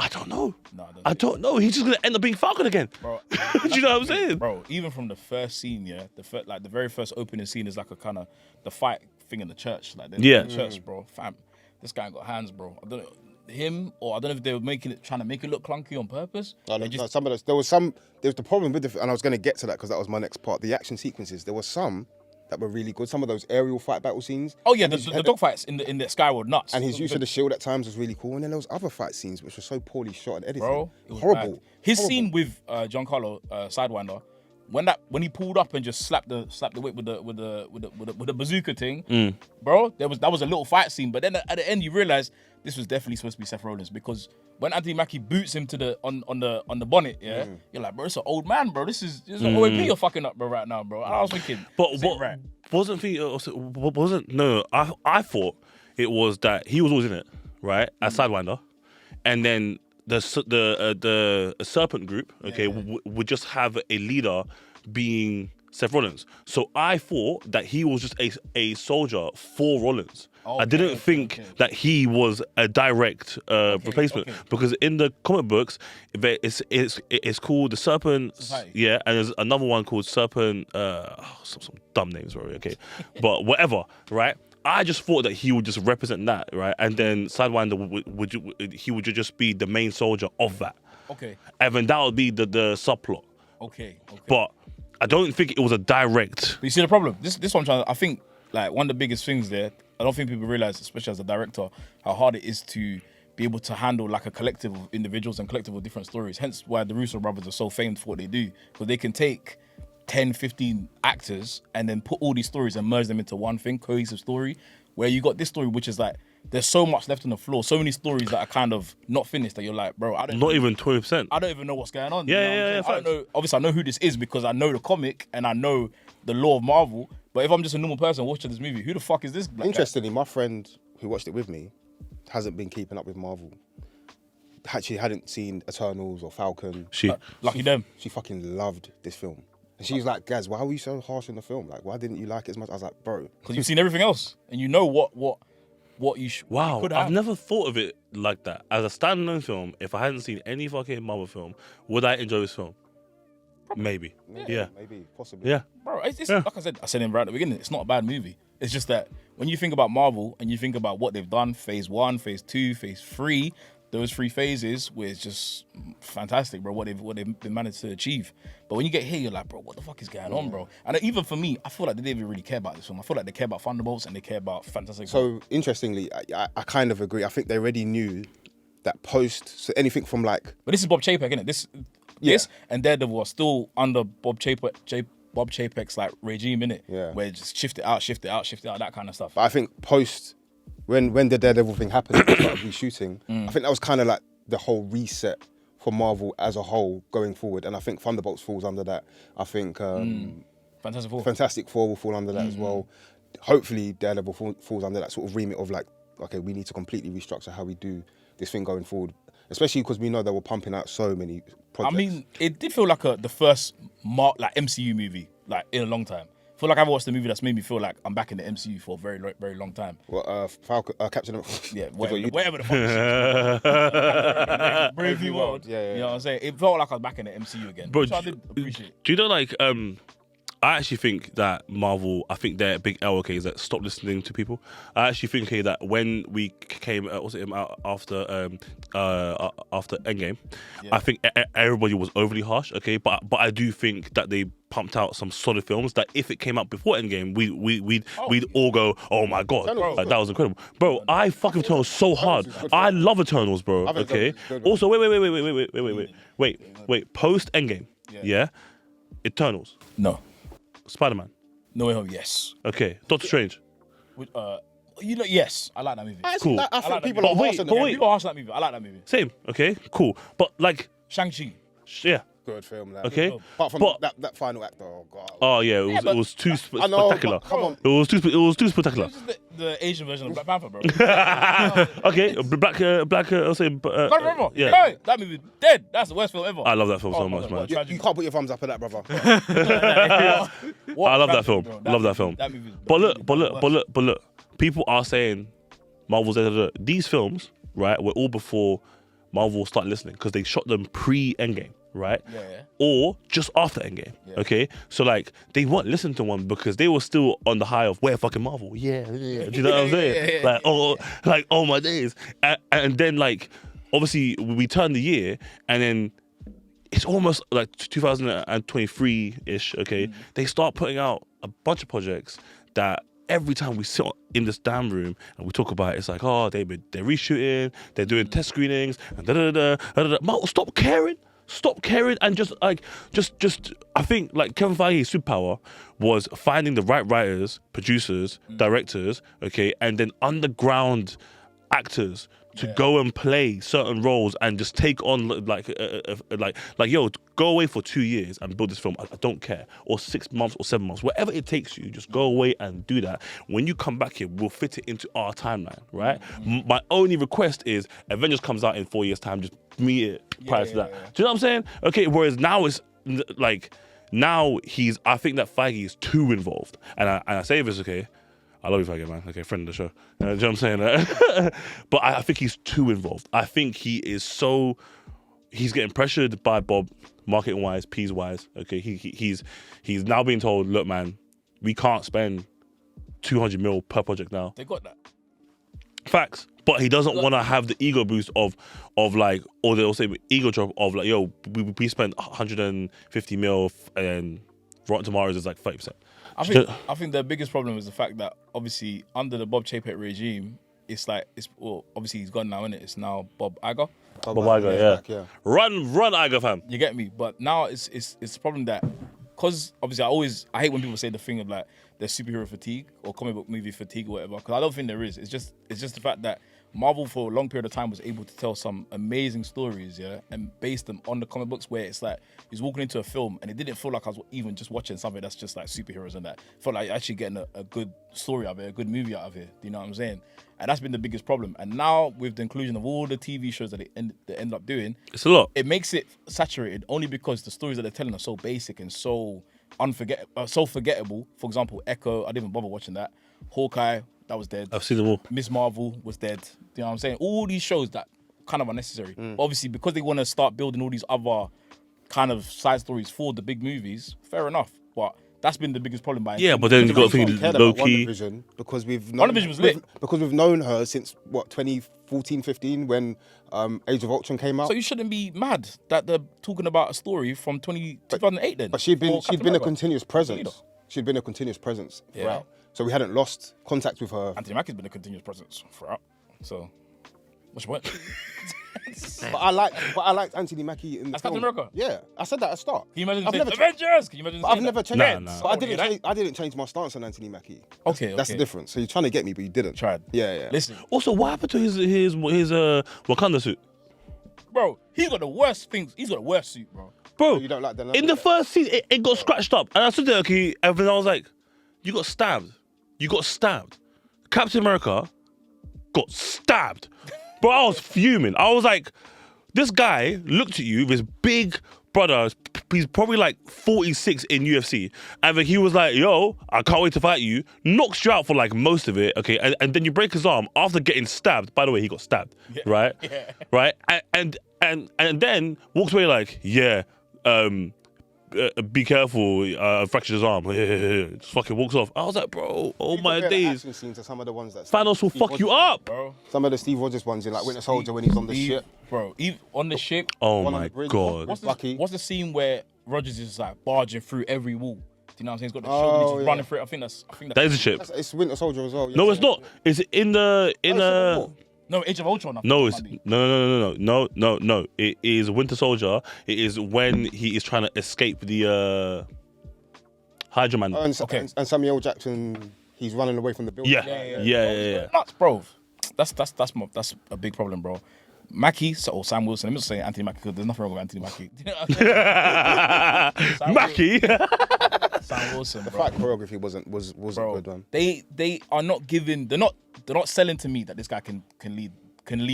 I don't know. No, I don't know. He's just gonna end up being Falcon again. Bro, do you know what I'm saying? Bro, even from the first scene, yeah, the very first opening scene is like a kind of the fight thing in the church, like in the church, bro. Fam, this guy ain't got hands, bro. I don't know him, or I don't know if they were trying to make it look clunky on purpose. No, some of those. There was the problem with and I was gonna get to that because that was my next part. The action sequences. There were some that were really good. Some of those aerial fight battle scenes. Oh yeah, the dogfights in the Skyworld nuts. And his use of the shield at times was really cool. And then there was other fight scenes which were so poorly shot and edited. Bro, horrible. Bad. His scene with Giancarlo Sidewinder, when he pulled up and just slapped the whip with the bazooka thing, bro, that was a little fight scene. But then at the end you realize this was definitely supposed to be Seth Rollins, because when Anthony Mackie boots him to on the bonnet, yeah, you're like, bro, it's an old man, bro. This is an OAP you're fucking up, bro, right now, bro. I was thinking, but I thought it was that he was always in it, right, as Sidewinder, and then the Serpent group, okay, would just have a leader being Seth Rollins. So I thought that he was just a soldier for Rollins. I didn't think that he was a direct replacement, because in the comic books, it's called the Serpent, Society. Yeah, and there's another one called Serpent. Some dumb names, right? Okay, but whatever, right? I just thought that he would just represent that, right? And then Sidewinder would just be the main soldier of that. Okay. And then that would be the subplot. Okay. But I don't think it was a direct. But you see the problem? This one, I think, like, one of the biggest things there, I don't think people realize, especially as a director, how hard it is to be able to handle like a collective of individuals and collective of different stories. Hence why the Russo brothers are so famed for what they do, because they can take 10, 15 actors and then put all these stories and merge them into one thing, cohesive story, where you got this story which is like, there's so much left on the floor, so many stories that are kind of not finished that you're like, bro, I don't even 20%. I don't even know what's going on. Yeah. I don't know. Obviously, I know who this is because I know the comic and I know the lore of Marvel. But if I'm just a normal person watching this movie, who the fuck is this black Interestingly, my friend who watched it with me hasn't been keeping up with Marvel. Actually hadn't seen Eternals or Falcon. Lucky them. She fucking loved this film. And she's like, Gaz, why were you so harsh on the film? Like, why didn't you like it as much? I was like, bro. Because you've seen everything else. And you know what you should. Wow, I've never thought of it like that. As a standalone film, if I hadn't seen any fucking Marvel film, would I enjoy this film? Maybe. Yeah. Maybe, possibly. Yeah. Bro, it's like I said in right at the beginning, it's not a bad movie. It's just that when you think about Marvel and you think about what they've done, phase 1, phase 2, phase 3, those 3 phases where it's just fantastic, bro, what they've been managed to achieve. But when you get here, you're like, bro, what the fuck is going on, bro? And even for me, I feel like they didn't even really care about this film. I feel like they care about Thunderbolts and they care about Fantastic Four. So, interestingly, I kind of agree. I think they already knew that so anything from like... But this is Bob Chapek, isn't it? This and Daredevil are still under Bob Chapek's like regime, innit? Yeah. Where just shift it out, that kind of stuff. But I think when the Daredevil thing happened, they started reshooting, I think that was kind of like the whole reset for Marvel as a whole going forward. And I think Thunderbolts falls under that. I think Fantastic Four will fall under that as well. Hopefully Daredevil falls under that sort of remit of like, okay, we need to completely restructure how we do this thing going forward. Especially because we know they were pumping out so many projects. I mean, it did feel like the first MCU movie like in a long time. I feel like I've watched a movie that's made me feel like I'm back in the MCU for a very, very long time. Well, Falcon, Captain America. Yeah, whatever the fuck. Brave New World. Yeah. You know what I'm saying? It felt like I was back in the MCU again, Bro, which I did appreciate. Do you know, like, I actually think that Marvel, I think their big L, okay, is that stop listening to people. I actually think, okay, that when we came, out after Endgame, I think everybody was overly harsh, okay, but I do think that they pumped out some solid films that if it came out before Endgame, we'd all go, oh my god, like, that was incredible, bro. I fucking Eternals so hard. I love Eternals, bro. Okay. Also, wait. Post Endgame, yeah, Eternals. No. Spider-Man. No Way Home, yes. Okay. Doctor Strange. Yes, I like that movie. Cool. I think like people that are harsh on that. People are harsh on that movie. I like that movie. Same. Okay. Cool. But like, Shang-Chi. yeah. Good film. That. Okay. Apart from But that final act, oh god. oh yeah, it was too I know, spectacular. but come on. It was too spectacular. This is the Asian version of Black Panther, bro. Okay. Black. I'll say. Black Panther. Yeah. Hey, that movie dead. That's the worst film ever. I love that film so Oh, much, man. You can't put your thumbs up at that, brother. I love that film. Love that film. That movie. But look. People are saying Marvel's these films, right, were all before Marvel started listening because they shot them pre-Endgame, right? Yeah. Or just after Endgame, okay? So, like, they weren't listening to one because they were still on the high of, where fucking Marvel? Yeah. Do you know what I'm saying? Like, oh my days. And then, like, obviously, we turned the year and then it's almost like 2023-ish, okay? They start putting out a bunch of projects that every time we sit in this damn room and we talk about it, it's like, oh, they're reshooting, they're doing test screenings, and da-da-da. Marvel, stop caring, and just I think, like, Kevin Feige's superpower was finding the right writers, producers, directors, okay, and then underground actors to go and play certain roles and just take on like yo, go away for 2 years and build this film. I don't care, or 6 months or 7 months, whatever it takes you, just go away and do that. When you come back here, we'll fit it into our timeline, right? My only request is Avengers comes out in 4 years' time, just meet it prior to that. Do you know what I'm saying? Okay, whereas now it's like, I think that Feige is too involved, and I say this, okay, I love you, Feige, man. Okay, friend of the show. Do you know what I'm saying? But I think he's too involved. I think he's getting pressured by Bob, marketing-wise, P's-wise. Okay, he's now being told, look, man, we can't spend 200 mil per project now. They got that. Facts. But he doesn't want to have the ego boost of like, or they'll say ego drop of like, yo, we spent 150 mil and Rotten Tomatoes is like 30%. I think the biggest problem is the fact that obviously under the Bob Chapek regime, obviously he's gone now, innit? It's now Bob Iger. Bob Iger, yeah. Run Iger, fam. You get me? But now it's a problem that, because obviously I hate when people say the thing of like there's superhero fatigue or comic book movie fatigue or whatever, because I don't think there is. It's just the fact that Marvel for a long period of time was able to tell some amazing stories, yeah, and base them on the comic books, where it's like he's walking into a film and it didn't feel like I was even just watching something that's just like superheroes and that. It felt like actually getting a good story out of it, a good movie out of it. Do you know what I'm saying? And that's been the biggest problem. And now with the inclusion of all the TV shows that they end up doing, it's a lot. It makes it saturated only because the stories that they're telling are so basic and so so forgettable. For example, Echo, I didn't even bother watching that. Hawkeye, that was dead. I've seen them all. Miss Marvel was dead. You know what I'm saying? All these shows that kind of unnecessary. But obviously, because they want to start building all these other kind of side stories for the big movies, fair enough. But that's been the biggest problem. Yeah, but then you got to think low key. Because we've known WandaVision was lit. Because we've known her since 2014, 15 when Age of Ultron came out. So you shouldn't be mad that they're talking about a story from 2008 then. But she'd been a continuous presence. She'd been a continuous presence throughout. So we hadn't lost contact with her. Anthony Mackie's been a continuous presence throughout. So, what's your point? But I liked Anthony Mackie in the That's film. Captain America? Yeah, I said that at the start. Can you imagine I've saying never Avengers? Can you imagine But saying I've never that? changed. Nah. But I didn't change my stance on Anthony Mackie. That's the difference. So you're trying to get me, but you didn't. Tried. Yeah. Listen, Also, what happened to his Wakanda suit? bro, he's got the worst things. He's got the worst suit, bro. Bro, You don't like that? in the first scene, it got scratched up. And I stood there, okay, and then I was like, you got stabbed. Captain America got stabbed. Bro, I was fuming. I was like, this guy looked at you with his big brother, he's probably like 46 in UFC, and then he was like, yo, I can't wait to fight you, knocks you out for like most of it, okay, and then you break his arm after getting stabbed. By the way, he got stabbed, right? Yeah. Right? And and then walks away like, yeah, be careful, fractured his arm. Just fucking walks off. I was like, bro, oh my days. Action scenes are some of the ones that Thanos will fuck you up, bro. Some of the Steve Rogers ones in like Winter Soldier when he's on the ship. Bro, even on the ship. Oh One on my the bridge. god. What's the scene where Rogers is like barging through every wall? Do you know what I'm saying? He's got the Oh, shield and he's just yeah. running through it. I think that's That is a ship. It's Winter Soldier as well. Yeah. No, it's not. It's in the no, Age of Ultron. I think No, it it's might be. no. It is Winter Soldier. It is when he is trying to escape the Hydra Man. And Samuel L. Jackson, he's running away from the building. Yeah. Nuts, bro. That's a big problem, bro. Mackie or Sam Wilson. I'm not saying Anthony Mackie because there's nothing wrong with Anthony Mackie. You know what I'm saying? Mackie. Sam Wilson, The bro. fight choreography wasn't Bro, a good one. they are not giving. They're not selling to me that this guy can lead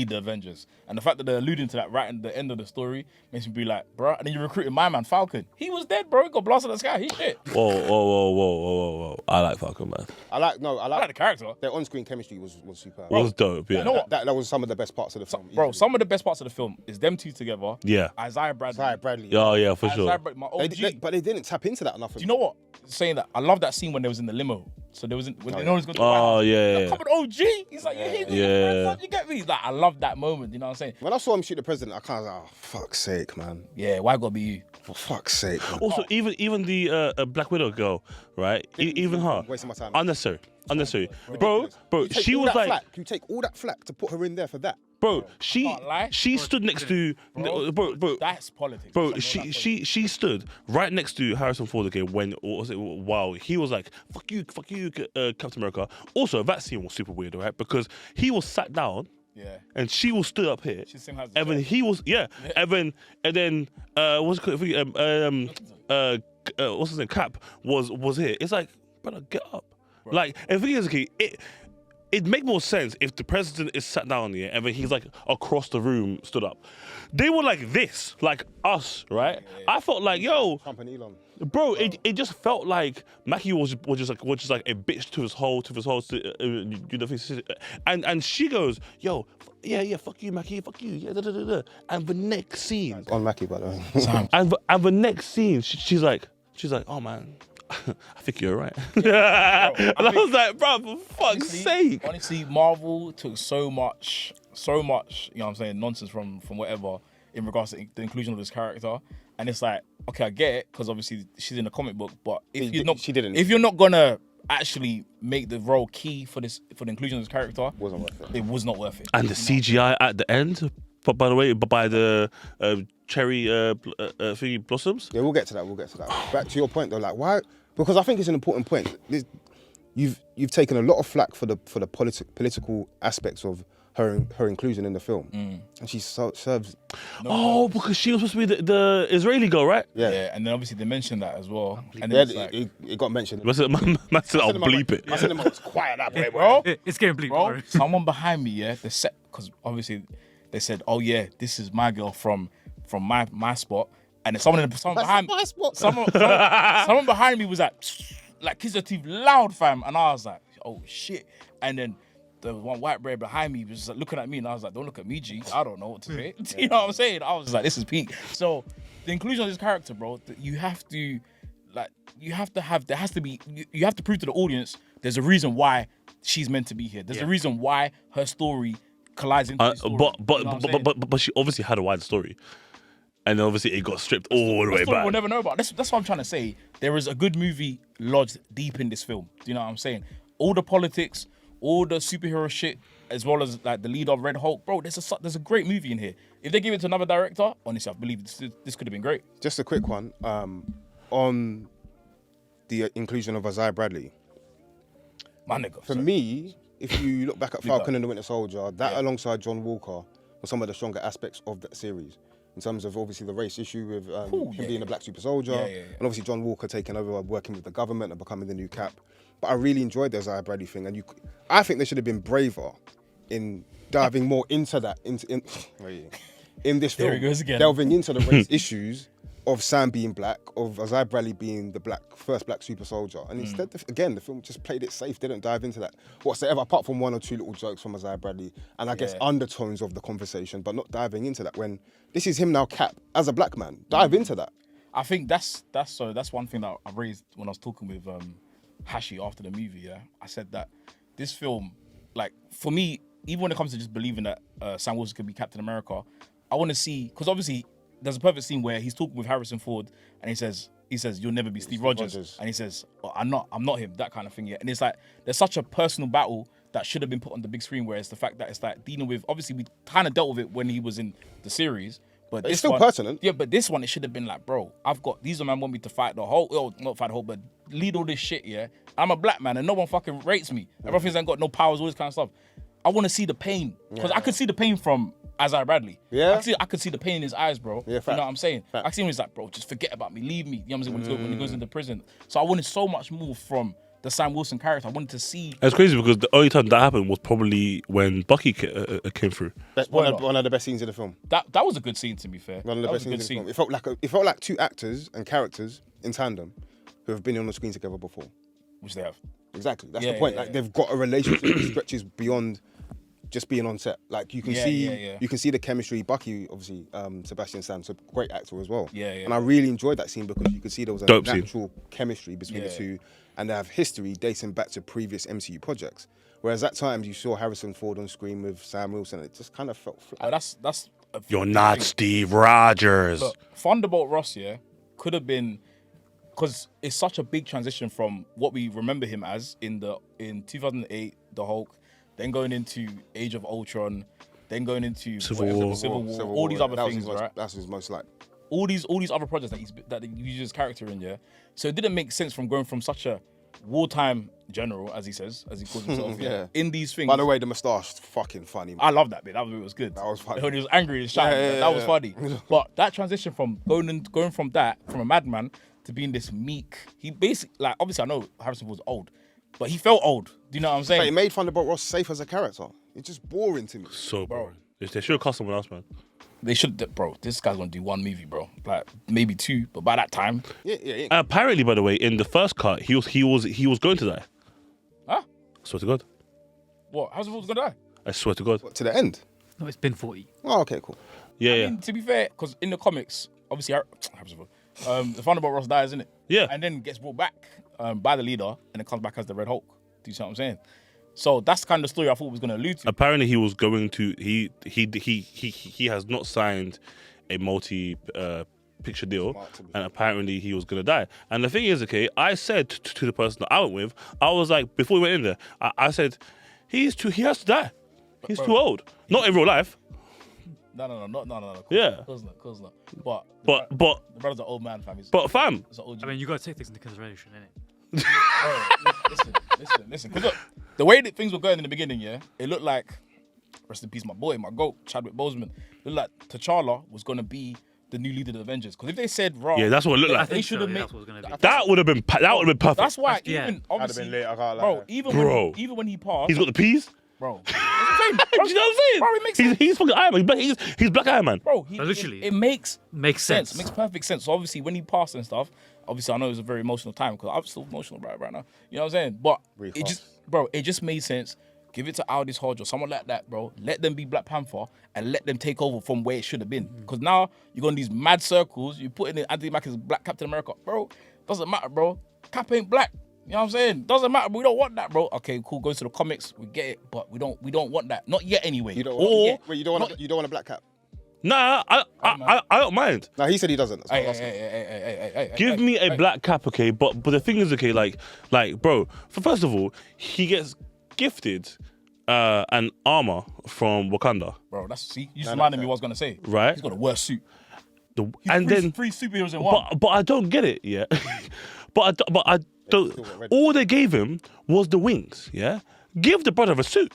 the Avengers. And the fact that they're alluding to that right at the end of the story makes me be like, bro. And then you recruited my man Falcon. He was dead, bro. He got blasted in the sky. He shit. Whoa. I like Falcon, man. I like the character. Their on-screen chemistry was superb. It was dope, yeah. You know what? That was some of the best parts of the film. Bro, easily. some of the best parts of the film is them two together. Yeah. Isaiah Bradley. Isaiah Bradley. Yeah, for Isaiah sure. Bradley, my OG. But they didn't tap into that enough. Do you know what? Saying that, I love that scene when they was in the limo. So there was when they know he's going to Oh, yeah. Like, come on, OG. He's like, yeah. You get me? Like, I love that moment. You know what I'm saying? When I saw him shoot the president, I kind of was like, oh, fuck's sake, man. Yeah. Why gotta be you? For fuck's sake. Man. Also, even the Black Widow girl, right? Even her. Wasting my time. Unnecessary. Bro, she was like, you take all that flack to put her in there for that. bro, can't lie. she stood next to, bro, That's politics. bro, That's she stood right next to Harrison Ford again wow, he was like, fuck you, Captain America. Also, that scene was super weird, right? Because he was sat down. Yeah. And she was stood up here. She same height as And then he was and then what's it called? What's his name? Cap was here. It's like, brother, get up. Right. Like, and the thing is, okay, it make more sense if the president is sat down here and then he's like across the room stood up. They were like this, like us, right? Yeah. I felt like, yo, Trump and Elon. Bro, it just felt like Mackie was just like a bitch to his whole and she goes, yo, yeah, fuck you, Mackie, fuck you, yeah, and the next scene On Mackie, by the way. and the next scene, she's like, oh man, I think you're right. And I was like, bro, for fuck's sake. Honestly, Marvel took so much, you know what I'm saying, nonsense from whatever in regards to the inclusion of this character. And it's like, okay, I get it, because obviously she's in a comic book, but if you're not gonna actually make the role key for the inclusion of this character, Wasn't worth it. It was not worth it. And the CGI at the end, but by the way, by the cherry thingy blossoms. Yeah, we'll get to that. Back to your point though, like why? Because I think it's an important point. You've taken a lot of flack for the political aspects of her inclusion in the film, and she serves. Because she was supposed to be the Israeli girl, right? Yeah, and then obviously they mentioned that as well. And Yeah, then it's like, it got mentioned. Man said, I'll bleep it. I said, "It's quiet that way, bro. It's getting bleep, Bro, bro. someone behind me, they said, because obviously they said, oh yeah, this is my girl from my spot, and then someone behind me, someone behind me was like kiss her teeth loud, fam, and I was like, oh shit, and then the one white boy behind me was just like, looking at me, and I was like, don't look at me, G, I don't know what to say. You know what I'm saying? I was like, this is peak. So the inclusion of this character, bro, you have to prove to the audience there's a reason why she's meant to be here. There's a reason why her story collides into the story. You know what I'm saying? But she obviously had a wider story, and then obviously it got stripped all the way back. We'll never know about. That's what I'm trying to say. There is a good movie lodged deep in this film. Do you know what I'm saying? All the politics, all the superhero shit, as well as like the lead of Red Hulk, bro. There's a great movie in here. If they give it to another director, honestly, I believe this could have been great. Just a quick one on the inclusion of Isaiah Bradley. My nigga. For me, if you look back at Falcon and the Winter Soldier, that alongside John Walker were some of the stronger aspects of that series. In terms of obviously the race issue with him being a black super soldier, and obviously John Walker taking over, working with the government and becoming the new Cap. But I really enjoyed the Isaiah Bradley thing, and I think they should have been braver in diving more into that in this film. There he goes again. Delving into the race issues of Sam being black, of Isaiah Bradley being the first black super soldier. And instead, again, the film just played it safe, didn't dive into that whatsoever, apart from one or two little jokes from Isaiah Bradley, and I guess undertones of the conversation, but not diving into that. When this is him now, Cap, as a black man, dive into that. I think that's one thing that I raised when I was talking with Hashi after the movie. Yeah, I said that this film, like for me, even when it comes to just believing that Sam Wilson could be Captain America, I want to see, because obviously there's a perfect scene where he's talking with Harrison Ford and he says you'll never be Steve Rogers, and he says, oh, I'm not him, that kind of thing. Yeah, and it's like there's such a personal battle that should have been put on the big screen, where it's the fact that it's like dealing with, obviously we kind of dealt with it when he was in the series. But it's still pertinent. Yeah, but this one, it should have been like, bro, these man want me to fight the whole, not fight the whole, but lead all this shit, yeah? I'm a black man and no one fucking rates me. Everyone thinks I ain't got no powers, all this kind of stuff. I want to see the pain. Because I could see the pain from Isaiah Bradley. Yeah. I could see the pain in his eyes, bro. Yeah, you know what I'm saying? I see him, he's like, bro, just forget about me, leave me. You know what I'm saying? When he goes into prison. So I wanted so much more from the Sam Wilson character. I wanted to see. It's crazy because the only time that happened was probably when Bucky came through. One of the best scenes in the film. That was a good scene, to be fair. One of the best scenes in the film. It felt like two actors and characters in tandem who have been on the screen together before. Which they have. Exactly. That's the point. Like they've got a relationship that stretches beyond just being on set. Like you can see the chemistry. Bucky, obviously, Sebastian Stan's a great actor as well. And I really enjoyed that scene because you could see there was a natural chemistry between the two. And they have history dating back to previous MCU projects. Whereas at times you saw Harrison Ford on screen with Sam Wilson, and it just kind of felt flat. That's You're not Steve Rogers. But Thunderbolt Ross, could have been, because it's such a big transition from what we remember him as in 2008, the Hulk, then going into Age of Ultron, then going into Civil War, all these other things, right? That's his most like. All these other projects that he uses his character in, So it didn't make sense from going from such a wartime general, as he calls himself, in these things. By the way, the moustache, fucking funny. Man. I love that bit. That was good. That was funny. When he was angry and shouting, that was funny. But that transition from going from a madman to being this meek, he basically, like, obviously I know Harrison was old, but he felt old. Do you know what I'm saying? But it made Thunderbolt Ross safe as a character. It's just boring to me. So boring. They should have cast someone else, man. They should, bro. This guy's gonna do one movie, bro. Like maybe two, but by that time, apparently, by the way, in the first cut, he was going to die. Huh? I swear to God. What? How's he gonna die? I swear to God. What, to the end? No, it's been 40. Oh, okay, cool. Yeah, I mean, to be fair, because in the comics, obviously, the Thunderbolt Ross dies, isn't it? Yeah. And then gets brought back by the leader, and it comes back as the Red Hulk. Do you see what I'm saying? So that's the kind of story I thought was going to allude to. Apparently, he was going to. He has not signed a multi-picture deal, and apparently he was going to die. And the thing is, I said to the person that I went with, I was like, before we went in there, I said, he has to die. He's too old. Not in real life. No. Yeah. Of course not. But the brother's an old man, fam. But fam. I mean, you got to take things into consideration, innit? Listen. Because look, the way that things were going in the beginning, it looked like, rest in peace, my boy, my GOAT, Chadwick Boseman, it looked like T'Challa was going to be the new leader of the Avengers. Because if they said Raw, that's what it looked like. They should have made that would have been perfect. That's why even obviously, even when he passed, he's got the peas. Bro, do you know what I'm saying? Bro, it makes sense. He's fucking Iron Man. He's Black Iron Man. Bro, literally, it makes sense. It makes perfect sense. So obviously, when he passed and stuff, obviously I know it was a very emotional time because I'm still emotional right now. You know what I'm saying? But it just made sense. Give it to Aldis Hodge or someone like that, bro. Let them be Black Panther and let them take over from where it should have been. Because now you're going these mad circles. You put in Anthony Mackie as Black Captain America, bro. Doesn't matter, bro. Cap ain't black. You know what I'm saying? Doesn't matter. We don't want that, bro. Okay, cool. Go to the comics. We get it, but we don't want that. Not yet, anyway. You don't want a black cap? Nah, I don't mind. Nah, he said he doesn't. Give me a black cap, okay? But the thing is, okay, like, bro. First of all, he gets gifted an armor from Wakanda. Bro, you just reminded me what I was gonna say. Right? He's got a worse suit. Then three superheroes in one. But I don't get it, yeah. but I don't. All they gave him was the wings, yeah. Give the brother a suit.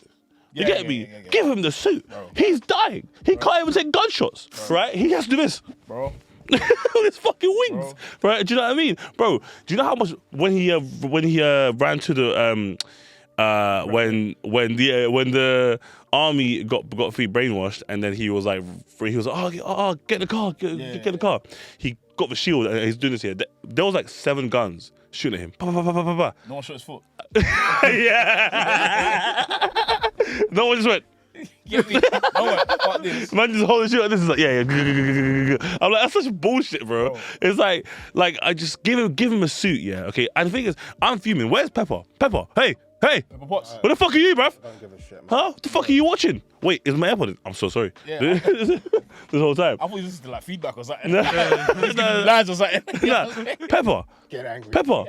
You get me? Yeah. Give him the suit. Bro. He's dying. He can't even take gunshots, right? He has to do this, bro. With his fucking wings, right? Do you know what I mean, bro? Do you know how much when he ran to the when the Army got free brainwashed, and then he was like, oh, get in the car, get in the car. He got the shield, and he's doing this here. There was like 7 guns shooting at him. Pa, pa, pa, pa, pa, pa. No one shot his foot. Yeah. No one just went. Get me. No one. Fuck this. Man just holding shit like this is like, yeah. I'm like, that's such bullshit, bro. It's like I just give him a suit, yeah, okay. And the thing is, I'm fuming. Where's Pepper? Pepper, hey. Pepper Potts. What the fuck are you, bruv? Don't give a shit, man. Huh? What the fuck are you watching? Wait, is my AirPod in? I'm so sorry. Yeah. This whole time. I thought you listened to like feedback or something. No. Lines or something. Nah, Pepper. Get angry. Pepper.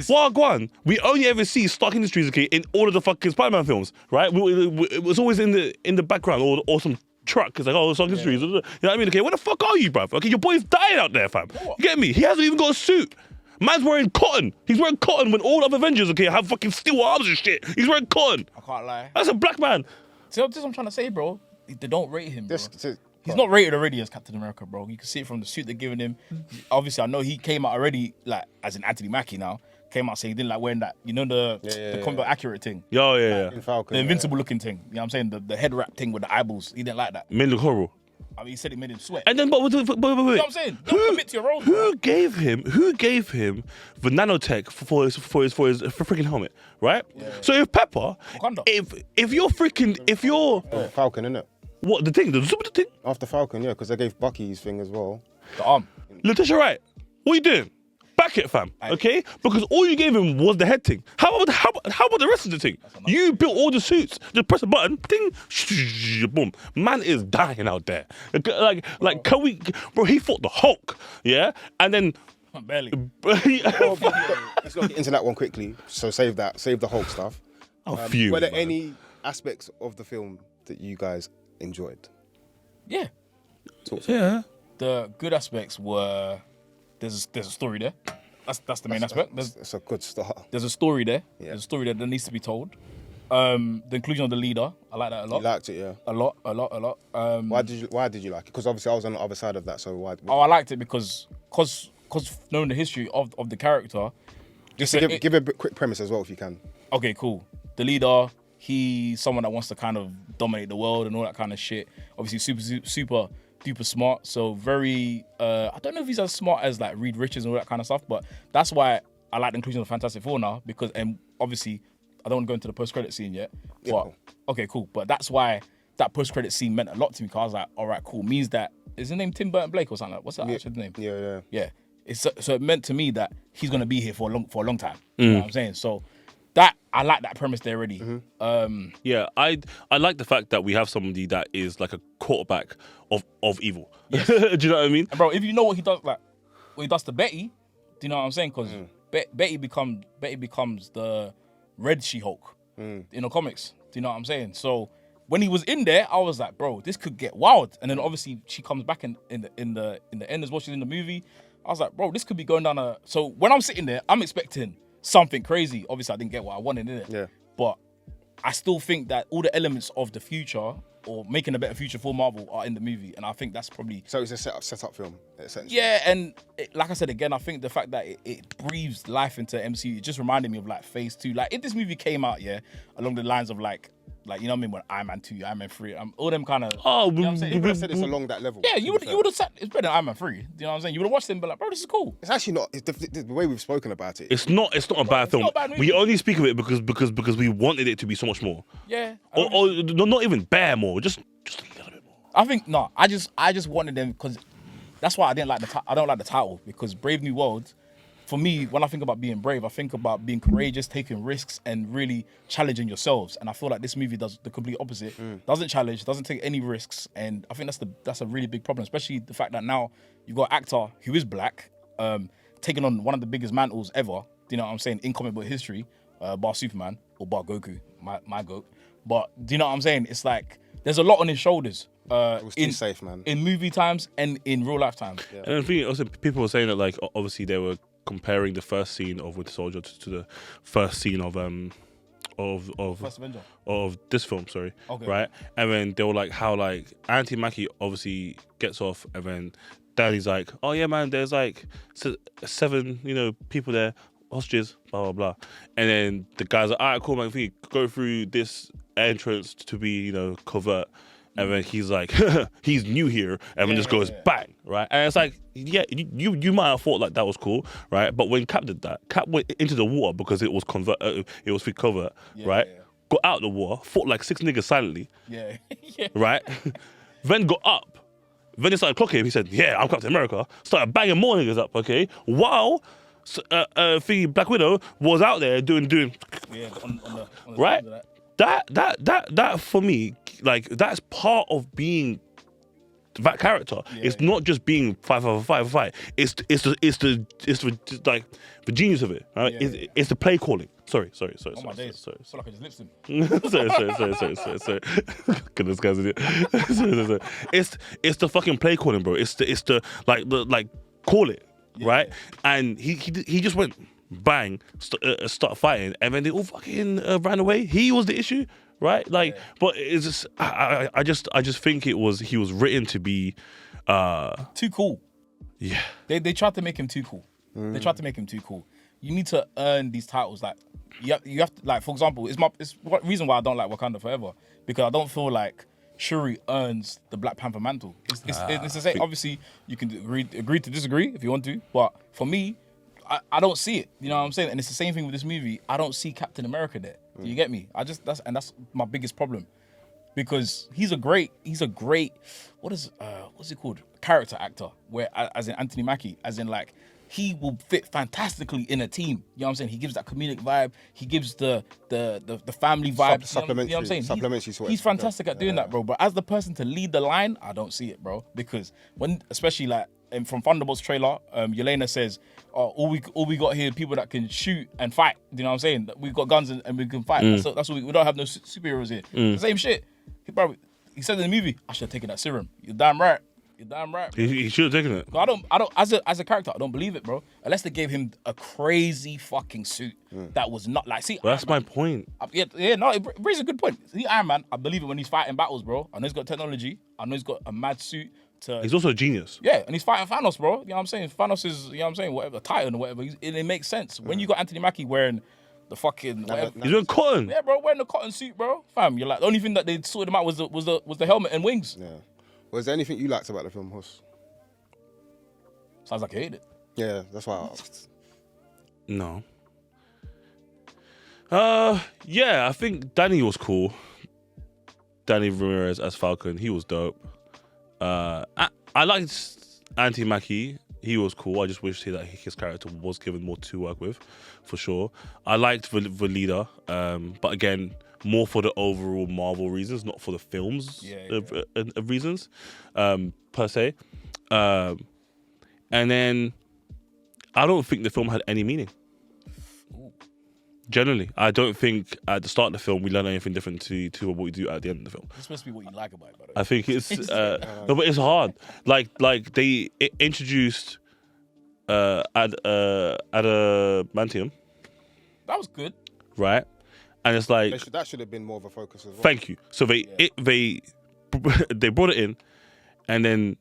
Wagwan. We only ever see Stark Industries, okay, in all of the fucking Spider-Man films, right? It was always in the background or some truck. It's like, oh, Stark Industries. You know what I mean? Okay, where the fuck are you, bruv? Okay, your boy's dying out there, fam. You get me? He hasn't even got a suit. Man's wearing cotton. He's wearing cotton when all other Avengers, okay, have fucking steel arms and shit. He's wearing cotton. I can't lie. That's a black man. See, this is what I'm trying to say, bro. They don't rate him, bro. This, He's not rated already as Captain America, bro. You can see it from the suit they're giving him. Obviously, I know he came out already, like, as in Anthony Mackie now, came out saying he didn't like wearing that, you know, the combat accurate thing. Yo, yeah. in Falcon, The invincible looking thing. You know what I'm saying? The head wrap thing with the eyeballs. He didn't like that. Men look horrible. I mean, he said it made him sweat. And then, but wait. You know what I'm saying? Don't commit to your role, bro. Who gave him the nanotech for his freaking helmet, right? Yeah. So if Pepper, Wakanda. if you're Falcon, innit? what the super thing? After Falcon, yeah, because they gave Bucky his thing as well. The arm. Letitia Wright, what you doing? Back it, fam. Okay, because all you gave him was the head thing. How about the rest of the thing? You built all the suits. Just press a button, ding, boom. Man is dying out there. Like, can we, bro? He fought the Hulk, yeah, and then Barely. Let's not get into that one quickly. So save the Hulk stuff. Phew, Were there man. any aspects of the film that you guys enjoyed? Yeah. Yeah. The good aspects were there's a story there. That's the main aspect. It's a good start. There's a story there. Yeah. There's a story there that needs to be told. The inclusion of the leader, I like that a lot. You liked it, yeah. A lot. Why did you like it? Because obviously I was on the other side of that. So why? I liked it because knowing the history of the character. Just give a quick premise as well if you can. Okay, cool. The leader, he's someone that wants to kind of dominate the world and all that kind of shit. Obviously, super duper smart. So very, I don't know if he's as smart as like Reed Richards and all that kind of stuff, but that's why I like the inclusion of Fantastic Four now because, and obviously, I don't want to go into the post-credit scene yet. Yeah, But cool. okay, cool. But that's why that post-credit scene meant a lot to me because I was like, all right, cool. Means that, is his name Tim Burton Blake or something? What's that actual name? Yeah. So it meant to me that he's gonna be here for a long time. You know what I'm saying? So that I like that premise there already. Yeah, I like the fact that we have somebody that is like a quarterback of evil. Yes. Do you know what I mean? And bro, if you know what he does, like what he does to Betty, do you know what I'm saying? Because Betty becomes the Red She-Hulk in the comics. Do you know what I'm saying? So when he was in there, I was like, bro, this could get wild. And then obviously she comes back in the end as well. She's in the movie. I was like, bro, this could be going down a. So when I'm sitting there, I'm expecting something crazy. Obviously, I didn't get what I wanted in it. Yeah. But I still think that all the elements of the future or making a better future for Marvel are in the movie, and I think that's probably. So it's a set-up film, essentially. Yeah, and like I said again, I think the fact that it breathes life into MCU, it just reminded me of like Phase 2. Like if this movie came out, along the lines of like you know what I mean, when Iron Man 2, Iron Man 3, all them kind of. Oh, you know what I'm saying? You would have said it's along that level. Yeah, you would have said it's better than Iron Man 3. You know what I'm saying? You would have watched it and be like, bro, this is cool. It's actually not. It's the way we've spoken about it. It's not a bad film. not a bad movie. We only speak of it because we wanted it to be so much more. Yeah. Or not even bare more, just a little bit more. I think no. I just wanted them because that's why I didn't like I don't like the title because Brave New World. For me, when I think about being brave, I think about being courageous, taking risks, and really challenging yourselves. And I feel like this movie does the complete opposite. Doesn't challenge, doesn't take any risks, and I think that's a really big problem. Especially the fact that now you've got an actor who is black, taking on one of the biggest mantles ever. Do you know what I'm saying? In comic book history, bar Superman or bar Goku, my goat. But do you know what I'm saying? It's like there's a lot on his shoulders. It was too safe, man. In movie times and in real life times. Yeah. And I think also people were saying that like obviously they were comparing the first scene of Winter Soldier to the first scene of First Avenger. of this film, sorry. Okay. Right? And then they were like how like Anthony Mackie obviously gets off and then Danny's like, oh yeah man, there's like 7, people there. hostages, blah blah blah, and then the guy's like, all right, cool, man, we go through this entrance to be, covert. And then he's like, he's new here, and then just goes bang, right? And it's like, yeah, you might have thought like that was cool, right? But when Cap did that, Cap went into the water because it was it was free covert, right? Yeah. Got out of the water, fought like 6 niggas silently, right? Then got up, then they started clocking him. He said, "Yeah, I'm Captain America." Started banging more niggas up, okay? While Black Widow was out there doing on the right. That for me, like, that's part of being that character. It's not just being fight. It's the like the genius of it. Right? It's the play calling. Sorry. Oh my days. Sorry. I feel like I just lips him. sorry. Goodness, guys, idiot. Sorry. It's the fucking play calling, bro. It's the call it, right? And he just went bang, start fighting, and then they all fucking ran away. He was the issue, right? Like, but it's just I just think he was written to be too cool. Yeah. They tried to make him too cool. They tried to make him too cool. You need to earn these titles. Like you have to, like, for example, it's one reason why I don't like Wakanda Forever, because I don't feel like Shuri earns the Black Panther mantle. It's the same. Obviously, you can agree to disagree if you want to, but for me, I don't see it. You know what I'm saying? And it's the same thing with this movie. I don't see Captain America there. Do you get me? That's my biggest problem, because he's a great what's it called, character actor, where as in Anthony Mackie, as in, like, he will fit fantastically in a team. You know what I'm saying? He gives that comedic vibe. He gives the family vibe. Supplementary. You know what I'm saying? Supplementary. He's fantastic at doing that, bro. But as the person to lead the line, I don't see it, bro. Because when, especially like from Thunderbolts trailer, Yelena says, "Oh, all we got here are people that can shoot and fight." You know what I'm saying? We've got guns and we can fight. That's what we don't have no superheroes here. The same shit. He said in the movie, "I should have taken that serum." You're damn right. He should have taken it. I don't. As a character, I don't believe it, bro. Unless they gave him a crazy fucking suit that was not like. See, well, that's my point. No, it brings a good point. See, Iron Man, I believe it when he's fighting battles, bro. I know he's got technology. I know he's got a mad suit. He's also a genius. Yeah, and he's fighting Thanos, bro. You know what I'm saying? Thanos is, you know what I'm saying, whatever, Titan or whatever. It makes sense. When you got Anthony Mackie wearing the fucking whatever. He's wearing cotton. Yeah, bro, wearing the cotton suit, bro. Fam, you're like, the only thing that they sorted him out was the helmet and wings. Yeah. Was there anything you liked about the film, Huss? Sounds like I hate it. Yeah, that's why I asked. No. Yeah, I think Danny was cool. Danny Ramirez as Falcon, he was dope. I liked Anthony Mackie. He was cool. I just wish that his character was given more to work with, for sure. I liked the leader, but again, more for the overall Marvel reasons, not for the films of reasons, per se. And then I don't think the film had any meaning. Generally, I don't think at the start of the film we learn anything different to what we do at the end of the film. It's supposed to be what you like about it, by the way. I think it's no, but it's hard. Like they introduced adamantium. That was good, right? And it's like that should have been more of a focus as well. Thank you. So they brought it in, and then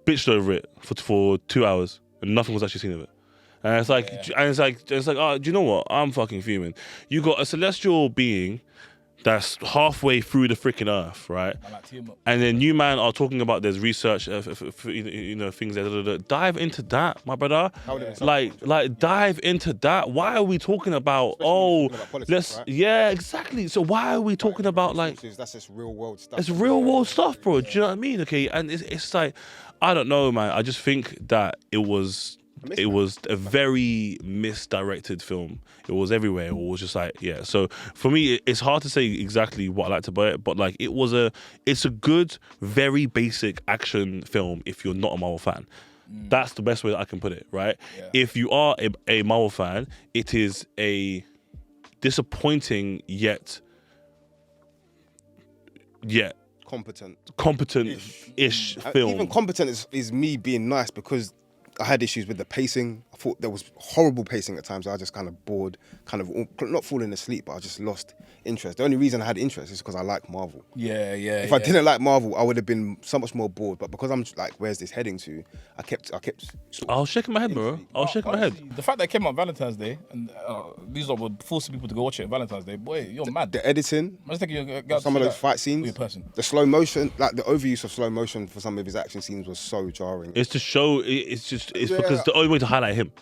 bitched over it for 2 hours, and nothing was actually seen of it. And it's like, oh, do you know what? I'm fucking fuming. You got a celestial being that's halfway through the freaking earth, right? And then you man are talking about there's research, things there. Dive into that, my brother. Like dive into that. Why are we talking about? Politics, right? Yeah, exactly. So why are we talking about like? That's just real world stuff. It's real world stuff, bro. Do you know what I mean? Okay, and it's like, I don't know, man. I just think that it was a very misdirected film. It was everywhere. It was just like, yeah. So for me, it's hard to say exactly what I liked about it, but like it's a good, very basic action film if you're not a Marvel fan. That's the best way that I can put it, right? Yeah. If you are a Marvel fan, it is a disappointing yet competent-ish film. Even competent is me being nice, because I had issues with the pacing. I thought there was horrible pacing at times. I was just kind of bored, kind of not falling asleep, but I just lost interest. The only reason I had interest is because I like Marvel. Yeah. If I didn't like Marvel, I would have been so much more bored. But because I'm like, where's this heading to? I kept. I was shaking my head, bro. I was shaking my head. The fact that it came out Valentine's Day and these are forcing people to go watch it on Valentine's Day, boy, you're mad. The editing, I just think you some of those fight scenes, person. the slow motion, like the overuse of slow motion for some of his action scenes was so jarring. It's to show. It's because the only way to highlight him.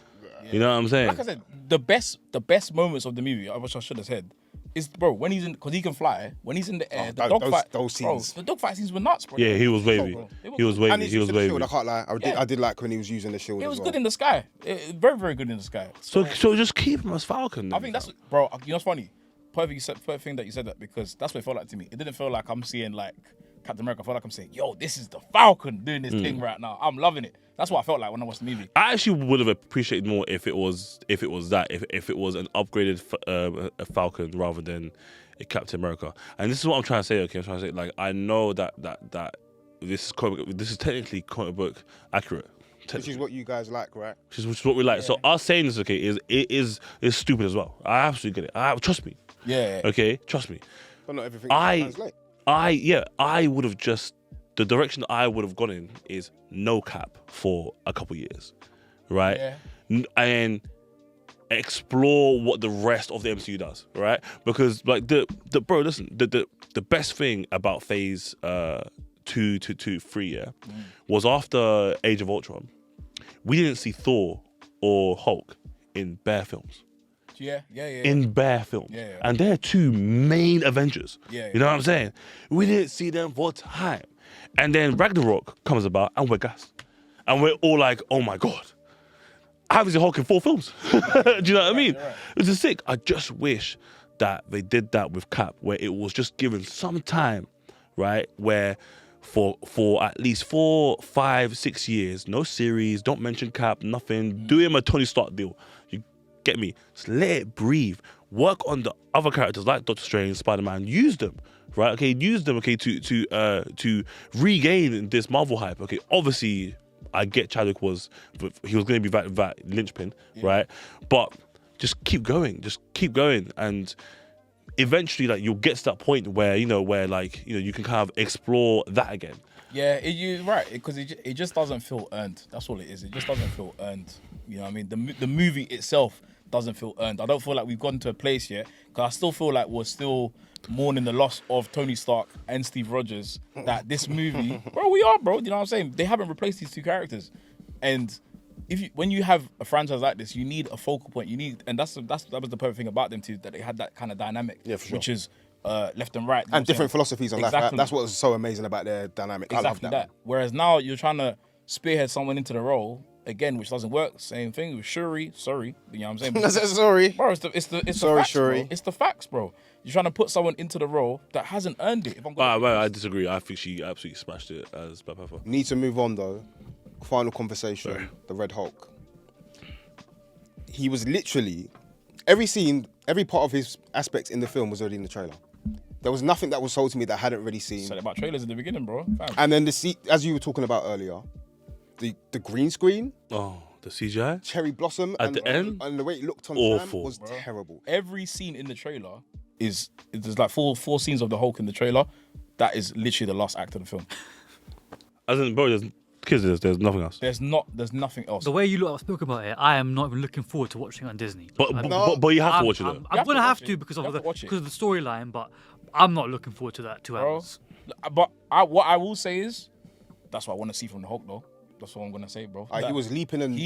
You know what I'm saying? Like I said, the best moments of the movie, which I should have said, is when he's in, because he can fly. When he's in the air, the dogfight. Those scenes. Bro, the dogfight scenes were nuts, bro. Yeah, he was wavy. He was wavy. And He was the wavy. shield, I can't lie. I did like when he was using the shield. It was as well. good in the sky. Very, very good in the sky. So just keep him as Falcon. Then. I think that's, bro. You know what's funny? Perfect thing that you said that, because that's what it felt like to me. It didn't feel like I'm seeing like Captain America. I felt like I'm saying, yo, this is the Falcon doing this thing right now. I'm loving it. That's what I felt like when I watched the movie. I actually would have appreciated more if it was an upgraded a Falcon rather than a Captain America. And this is what I'm trying to say. Okay, I'm trying to say, like, I know that this is technically comic book accurate. Which is what you guys like, right? Which is what we like. Yeah. So us saying this, okay, is stupid as well. I absolutely get it. Trust me. Yeah. Okay, trust me. But not everything translates. I would have just, the direction I would have gone in is no Cap for a couple years, right? Yeah. And explore what the rest of the MCU does, right? Because like the best thing about Phase 2 to 3 was after Age of Ultron, we didn't see Thor or Hulk in bare films. Yeah. In bare films. Yeah. And they're two main Avengers. Yeah. You know what I'm saying? We didn't see them for time. And then Ragnarok comes about and we're gassed. And we're all like, oh my God. I haven't seen Hulk in 4 films. Do you know what I mean? Right. It's just sick. I just wish that they did that with Cap, where it was just given some time, right? Where for at least 4, 5, 6 years, no series, don't mention Cap, nothing. Do him a Tony Stark deal. You get me? Just let it breathe. Work on the other characters like Doctor Strange, Spider-Man. Use them, right? Okay, use them. Okay, to regain this Marvel hype. Okay, obviously, I get Chadwick he was going to be that linchpin, right? But just keep going, and eventually, like, you'll get to that point where you can kind of explore that again. Yeah, you're right, because it just doesn't feel earned. That's all it is. It just doesn't feel earned. You know what I mean? The movie itself doesn't feel earned. I don't feel like we've gotten to a place yet, because I still feel like we're still mourning the loss of Tony Stark and Steve Rogers. That this movie, we are, bro. You know what I'm saying? They haven't replaced these two characters, and when you have a franchise like this, you need a focal point. You need, and that was the perfect thing about them too, that they had that kind of dynamic, for sure. which is left and right, and different philosophies on exactly. life. That's what was so amazing about their dynamic. Exactly I love that. Whereas now you're trying to spearhead someone into the role again, which doesn't work. Same thing with Shuri. Sorry, you know what I'm saying? Sorry, bro. It's the sorry, facts, Shuri. bro. It's the facts, bro. You're trying to put someone into the role that hasn't earned it. If I'm I disagree. I think she absolutely smashed it as Black Panther. Need to move on though. Final conversation. Sorry. The Red Hulk. He was literally every scene, every part of his aspects in the film was already in the trailer. There was nothing that was sold to me that I hadn't already seen. Said about trailers in the beginning, bro. Fam. And then as you were talking about earlier, the green screen. Oh, the CGI? Cherry blossom at the end, and the way it looked on awful. Was terrible. Every scene in the trailer there's like four scenes of the Hulk in the trailer. That is literally the last act of the film. As in, bro, there's nothing else. There's nothing else. The way you spoke about it, I am not even looking forward to watching it on Disney. But you have to watch it though. I'm gonna have to because of the storyline, but I'm not looking forward to that 2 hours. But what I will say is, that's what I want to see from the Hulk, though. That's what I'm gonna say, bro. He was leaping and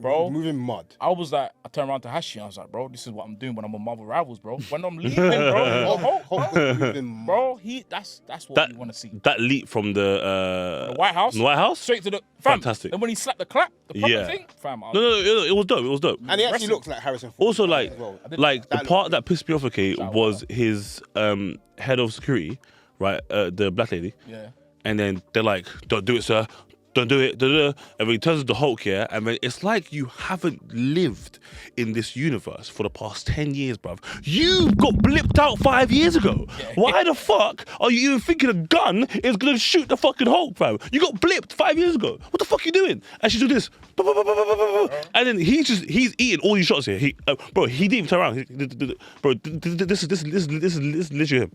bro, moving mud. I was like, I turned around to Hashi and I was like, bro, this is what I'm doing when I'm on Marvel Rivals, bro. When I'm leaping, bro, Hulk moving, bro. That's what we want to see. That leap from the White House, straight to the fantastic. And when he slapped the clap, the proper thing, fam. No, it was dope. It was dope. And he actually looked like Harrison Ford. Also, the part that pissed me off, was his head of security, right? The black lady. Yeah. And then they're like, "Don't do it, sir. don't do it, and when he turns into the Hulk, yeah, and then it's like you haven't lived in this universe for the past 10 years, bruv. You got blipped out 5 years ago. Why the fuck are you even thinking a gun is gonna shoot the fucking Hulk, bruv? You got blipped 5 years ago. What the fuck are you doing? And she do this, and then he's eating all these shots here. Bro, he didn't even turn around. Bro, this is literally him.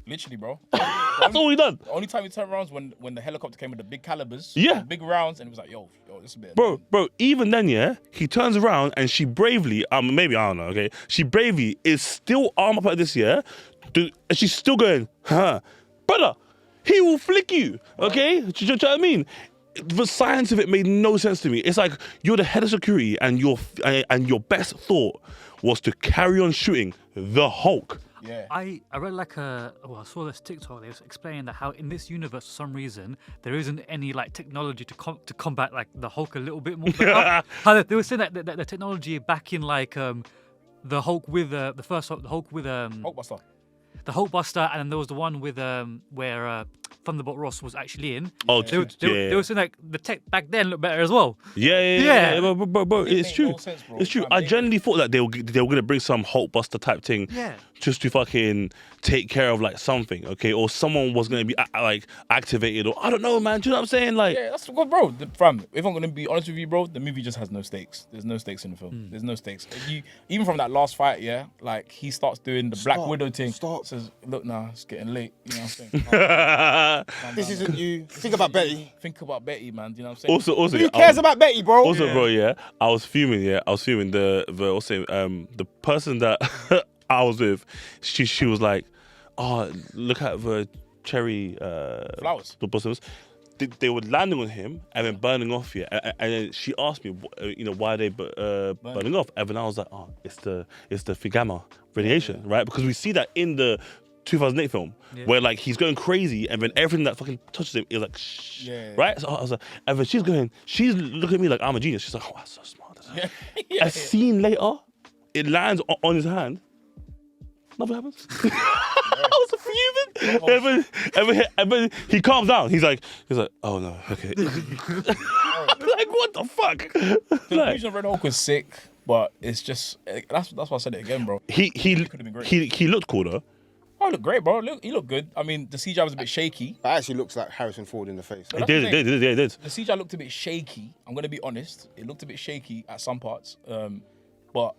Literally, bro. That's all he done. The only time he turned around was when the helicopter came with the big calibers, Yeah. the big rounds, and it was like, yo, this is a bit. Bro, even then, yeah, he turns around and she bravely, maybe, I don't know, okay, she bravely is still arm up like this, yeah, and she's still going, brother, he will flick you, okay? Do you know what I mean? The science of it made no sense to me. It's like you're the head of security and your best thought was to carry on shooting the Hulk. Yeah. I read I saw this TikTok. They was explaining that how in this universe, for some reason, there isn't any like technology to combat like the Hulk a little bit more. How they were saying that the technology back in like the Hulk with the first Hulk, the Hulk with Hulkbuster. the Hulkbuster, and then there was the one with where Thunderbolt Ross was actually in. Oh, they were saying like the tech back then looked better as well. Yeah. Bro, it's true. No sense, bro. It's true. I genuinely thought that they were gonna bring some Hulkbuster type thing, just to fucking take care of like something, okay, or someone was gonna be like activated, or I don't know, man. Do you know what I'm saying? Like, Yeah, that's good, bro. Fam, if I'm gonna be honest with you, bro, the movie just has no stakes. There's no stakes in the film. There's no stakes. Even from that last fight, yeah, like he starts doing the Black Widow thing. Says, look, nah, it's getting late. You know what I'm saying? This isn't you. Think about Betty. Think about Betty, man. You know what I'm saying? Also, Who cares about Betty, bro? Also, bro, yeah, I was fuming the person that I was with. She was like, oh, look at the cherry Flowers. the blossoms. They were landing on him and then burning off here. And then she asked me, why are they burning off? And then I was like, oh, it's the gamma radiation, right? Because we see that in the 2008 film where like he's going crazy and then everything that fucking touches him is like shh, right? So I was like, and then she's looking at me like I'm a genius. She's like, oh, that's so smart. A scene later, it lands on his hand. Nothing happens. I was fuming. And then he calms down. He's like, oh no, okay. Like, what the fuck? The conclusion of Red Hulk was sick, but it's just that's why I said it again, bro. He could have been great. He looked cool though. Oh, look great, bro. He looked good. I mean, the CGI was a bit shaky. That actually looks like Harrison Ford in the face. It did. The CGI looked a bit shaky. I'm gonna be honest. It looked a bit shaky at some parts, but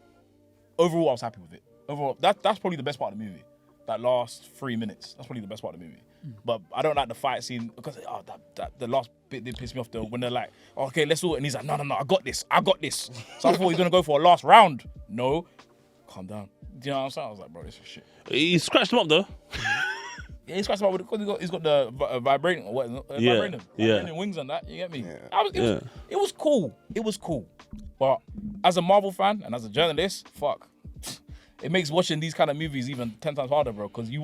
overall, I was happy with it. Overall, that's probably the best part of the movie. That last 3 minutes, that's probably the best part of the movie. But I don't like the fight scene because the last bit did piss me off though. When they're like, okay, let's do it, and he's like, no, I got this. So I thought he was gonna go for a last round. No, calm down. Do you know what I'm saying? I was like, bro, this is shit. He scratched him up though. Yeah, he scratched him up because he's got the vibrating or what? Vibrating wings on that. You get me? Yeah. It was cool. It was cool. But as a Marvel fan and as a journalist, fuck. It makes watching these kind of movies even 10 times harder, bro. Because you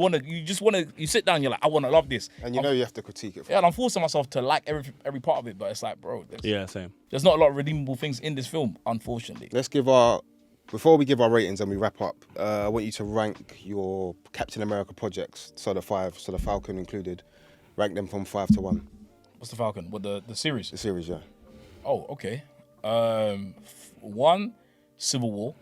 sit down, you're like, I want to love this. And you have to critique it. And I'm forcing myself to like every part of it, but it's like, bro, same. There's not a lot of redeemable things in this film, unfortunately. Before we give our ratings and we wrap up, I want you to rank your Captain America projects, so the 5, so the Falcon included, rank them from 5 to 1. What's the Falcon? What, the series? The series, yeah. Oh, okay. 1, Civil War.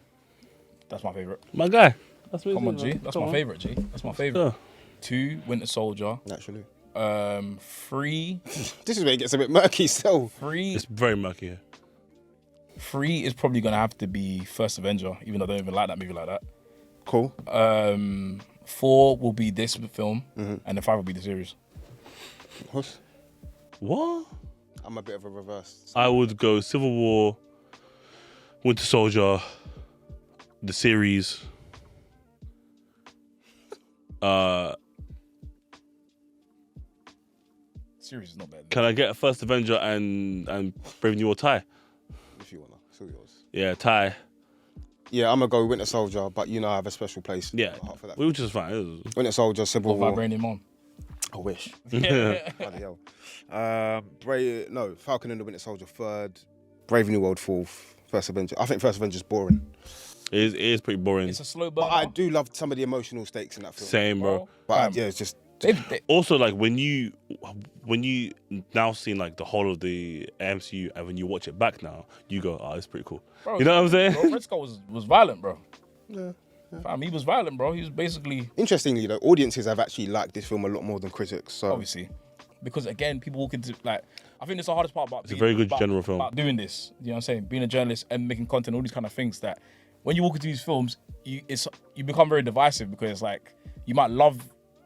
That's my favorite. My guy. Come on, G. That's my favorite, G. That's my favorite. 2, Winter Soldier. Naturally. 3. This is where it gets a bit murky still. 3. It's very murky here. 3 is probably gonna have to be First Avenger, even though I don't even like that movie like that. Cool. 4 will be this film, and then 5 will be the series. Huss? What? I'm a bit of a reverse. I would go Civil War, Winter Soldier, the series. Series is not bad. Can I get a First Avenger and Brave New World tie? If you wanna, it's all yours. Yeah, tie. Yeah, I'm gonna go Winter Soldier, but I have a special place. Yeah, for that. which is fine. Winter Soldier, Civil War. Vibranium on. I wish. Yeah. Bloody hell. Falcon and the Winter Soldier 3rd, Brave New World 4th, First Avenger. I think First Avenger's boring. It is pretty boring. It's a slow burn. But I do love some of the emotional stakes in that film. Same, bro. But it's just Also, like when you now seen like the whole of the MCU, and when you watch it back now, you go, "Oh, it's pretty cool." Bro, You know what I'm saying? Bro, Red Skull was violent, bro. Yeah. Fam, he was violent, bro. He was basically Interestingly, though, audiences have actually liked this film a lot more than critics. So obviously because again, people walk into like. I think it's the hardest part about It's a very good general film. About doing this, you know what I'm saying? Being a journalist and making content, all these kind of things that when you walk into these films, you become very divisive because it's like you might love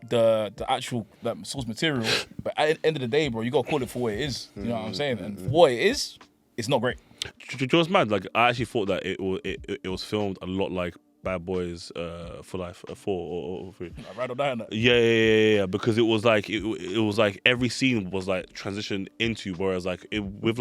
the actual source material, but at the end of the day, bro, you gotta call it for what it is. You know what I'm saying? And for what it is, it's not great. Do you know what's mad? Like I actually thought that it was filmed a lot like Bad Boys for Life 4 or 3. Like, ride or die on that. Yeah, because it was like it was like every scene was like transitioned into, whereas like with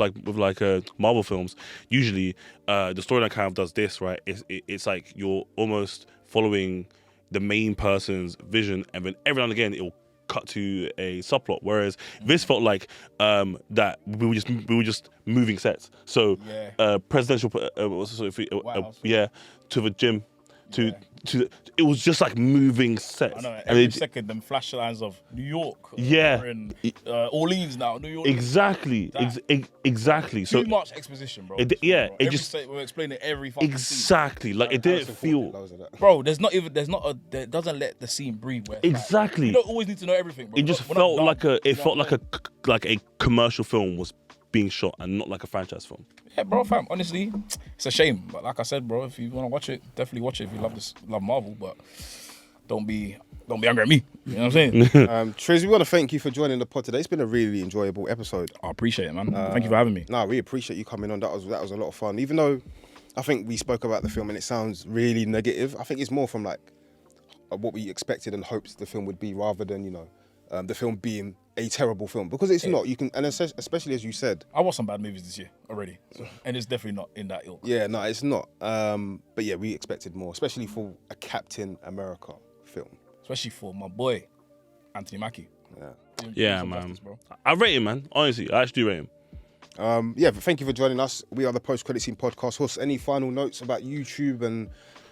Marvel films, usually the storyline kind of does this, right? It's like you're almost following the main person's vision, and then every now and again it will cut to a subplot. Whereas this felt like that we were just moving sets. So presidential, House. to the gym. To it was just like moving sets. I know, every second them flash lines of New York. Yeah. In Orleans now, New York. Exactly. Exactly. So too much exposition, bro. We're explaining every fucking exactly. scene. Like it didn't feel. Bro, that doesn't let the scene breathe. Where Exactly. Like, you don't always need to know everything, bro. It just felt like a commercial film was being shot and not like a franchise film. Yeah, bro, fam. Honestly, it's a shame. But like I said, bro, if you want to watch it, definitely watch it. If you love Marvel, but don't be angry at me. You know what I'm saying? Triz, we want to thank you for joining the pod today. It's been a really enjoyable episode. I appreciate it, man. Thank you for having me. No, we appreciate you coming on. That was a lot of fun. Even though I think we spoke about the film and it sounds really negative, I think it's more from like what we expected and hoped the film would be, rather than the film being a terrible film, because it's not. You can, and especially as you said, I watched some bad movies this year already, and it's definitely not in that ilk. Yeah, no, it's not. But yeah, we expected more, especially for a Captain America film. Especially for my boy, Anthony Mackie. Yeah, man. Justice, bro. I rate him, man. Honestly, I actually rate him. Yeah, but thank you for joining us. We are the Post Credit Scene podcast. Huss, any final notes about YouTube and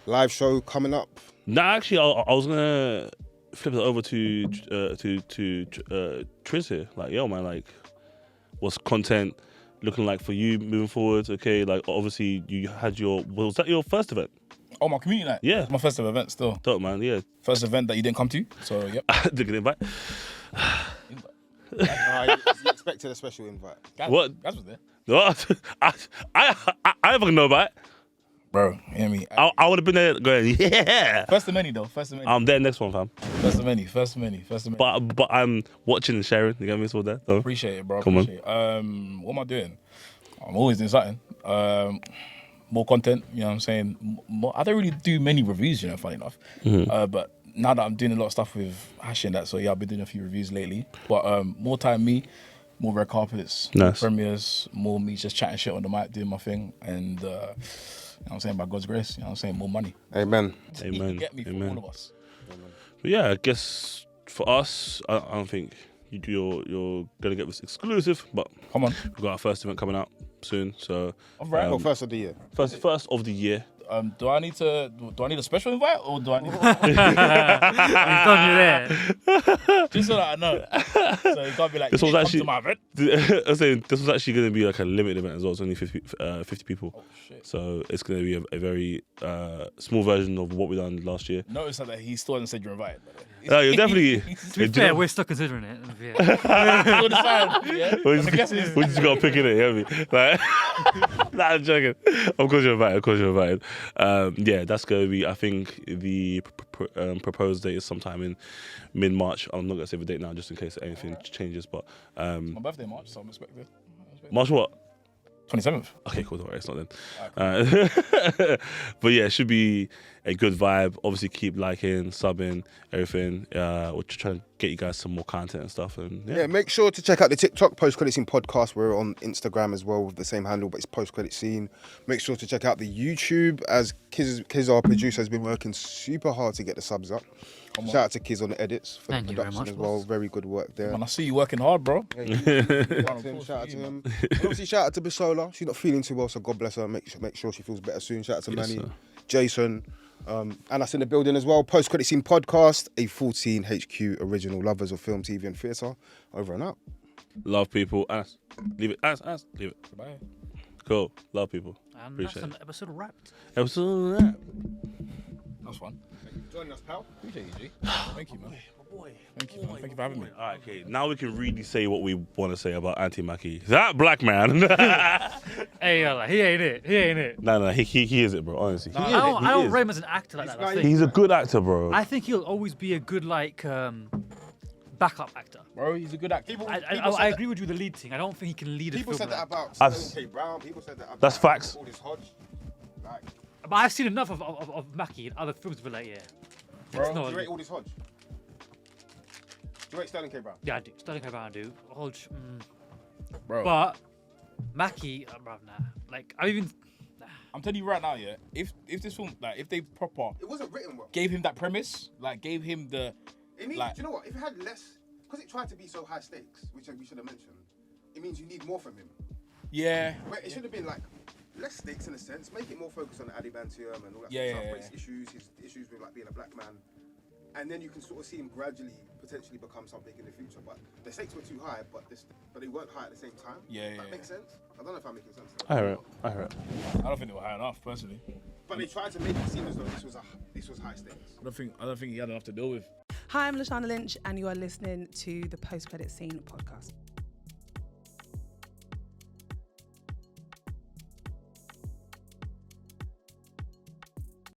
live show coming up? Nah, actually, I was gonna flip it over to Triz here. Like, yo, man, like, what's content looking like for you moving forward? Okay, like, obviously, you had was that your first event? Oh, my community night? Yeah. My first event still. Dope, man, yeah. First event that you didn't come to, so, yep. Didn't get invite. You expected a special invite. What? Guys was there. What? I don't fucking know about it. Bro, you hear me? I would have been there going, yeah. First of many, though. First of many. I'm there next one, fam. First of many. First of many. First of many. But I'm watching and sharing. You get me? So there. So. Appreciate it, bro. Come Appreciate on. What am I doing? I'm always doing something. More content, you know what I'm saying? I don't really do many reviews, funny enough. Mm-hmm. But now that I'm doing a lot of stuff with Hash and that, so yeah, I've been doing a few reviews lately. But more time me, more red carpets, more premieres, more me just chatting shit on the mic, doing my thing. And, you know what I'm saying, by God's grace, you know what I'm saying, more money. Amen. Amen. Get me for all of us. But yeah, I guess for us, I don't think you're gonna get this exclusive, but come on, we've got our first event coming out soon. So right. First of the year. First of the year. Do I need a special invite or do I need? We've done you there. Just so that I know. So it can't be like this was actually come to my event. I was saying this was actually going to be like a limited event as well. It's only 50 people. Oh shit! So it's going to be a very small version of what we done last year. Notice that he still hasn't said you're invited. No, you're definitely. To be fair, we're still considering it. We just got to pick it. You know what I mean? Like, nah, I'm joking. Of course you're invited. Yeah, that's going to be. I think the proposed date is sometime in mid-March. I'm not going to say the date now, just in case anything changes. But my birthday March, so I'm expecting. March what? 27th. Okay, cool. Don't worry, it's not then. But yeah, it should be a good vibe. Obviously, keep liking, subbing, everything. We're just trying to get you guys some more content and stuff. And yeah, make sure to check out the TikTok Post Credit Scene podcast. We're on Instagram as well with the same handle, but it's Post Credit Scene. Make sure to check out the YouTube, as Kiz, our producer, has been working super hard to get the subs up. Shout out to Kiz on the edits for the production as well. Very good work there. Man, I see you working hard, bro. Shout out to him. Obviously, shout out to Bisola. She's not feeling too well, so God bless her. Make sure she feels better soon. Shout out to Manny, Jason. And that's in the building as well. Post Credit Scene Podcast, a 14 HQ original lovers of film, TV and theatre. Over and out. Love people. Ass. Leave it. Ass. Leave it. Bye. Cool. Love people. And Appreciate that's it. an episode wrapped. Episode wrap. That was fun. Thank you for joining us, pal. Appreciate you, G. Thank you, man. Boy. Thank you, man. Thank you for having me. All right, okay. Now we can really say what we want to say about Anthony Mackie. That black man. Hey, he ain't it. He ain't it. No, he is it, bro. Honestly, I don't rate him as an actor like that. That's the thing. He's a good actor, bro. I think he'll always be a good backup actor. Bro, he's a good actor. I agree with you with the lead thing. I don't think he can lead a People film. said that like about Sterling K. Brown. People said that about That's facts. Aldous Hodge. Like, But I've seen enough of Mackie in other films to be like, yeah. Bro, It's do not- you rate Aldous Hodge? Do you rate Sterling K. Brown? Yeah, I do. Sterling K. Brown, I do. Hodge, Bro. But Mackie, bro, nah. Like, I'm telling you right now, yeah. If this film, like, if they proper It wasn't written well. gave him that premise, like, gave him the, It means, like, do you know what? If it had less, because it tried to be so high stakes, which we should have mentioned, it means you need more from him. yeah, Where it should have been like less stakes in a sense, make it more focused on the adibantium and all that Yeah, sort of yeah, stuff, his issues with like being a black man. And then you can sort of see him gradually, potentially become something in the future. But the stakes were too high, but they weren't high at the same time. Yeah, That yeah, makes sense? I don't know if I'm making sense. I hear it. I hear it. I don't think they were high enough, personally. But they tried to make it seem as though this was high stakes. I don't think he had enough to deal with. Hi, I'm Lashana Lynch, and you are listening to the Post Credit Scene podcast.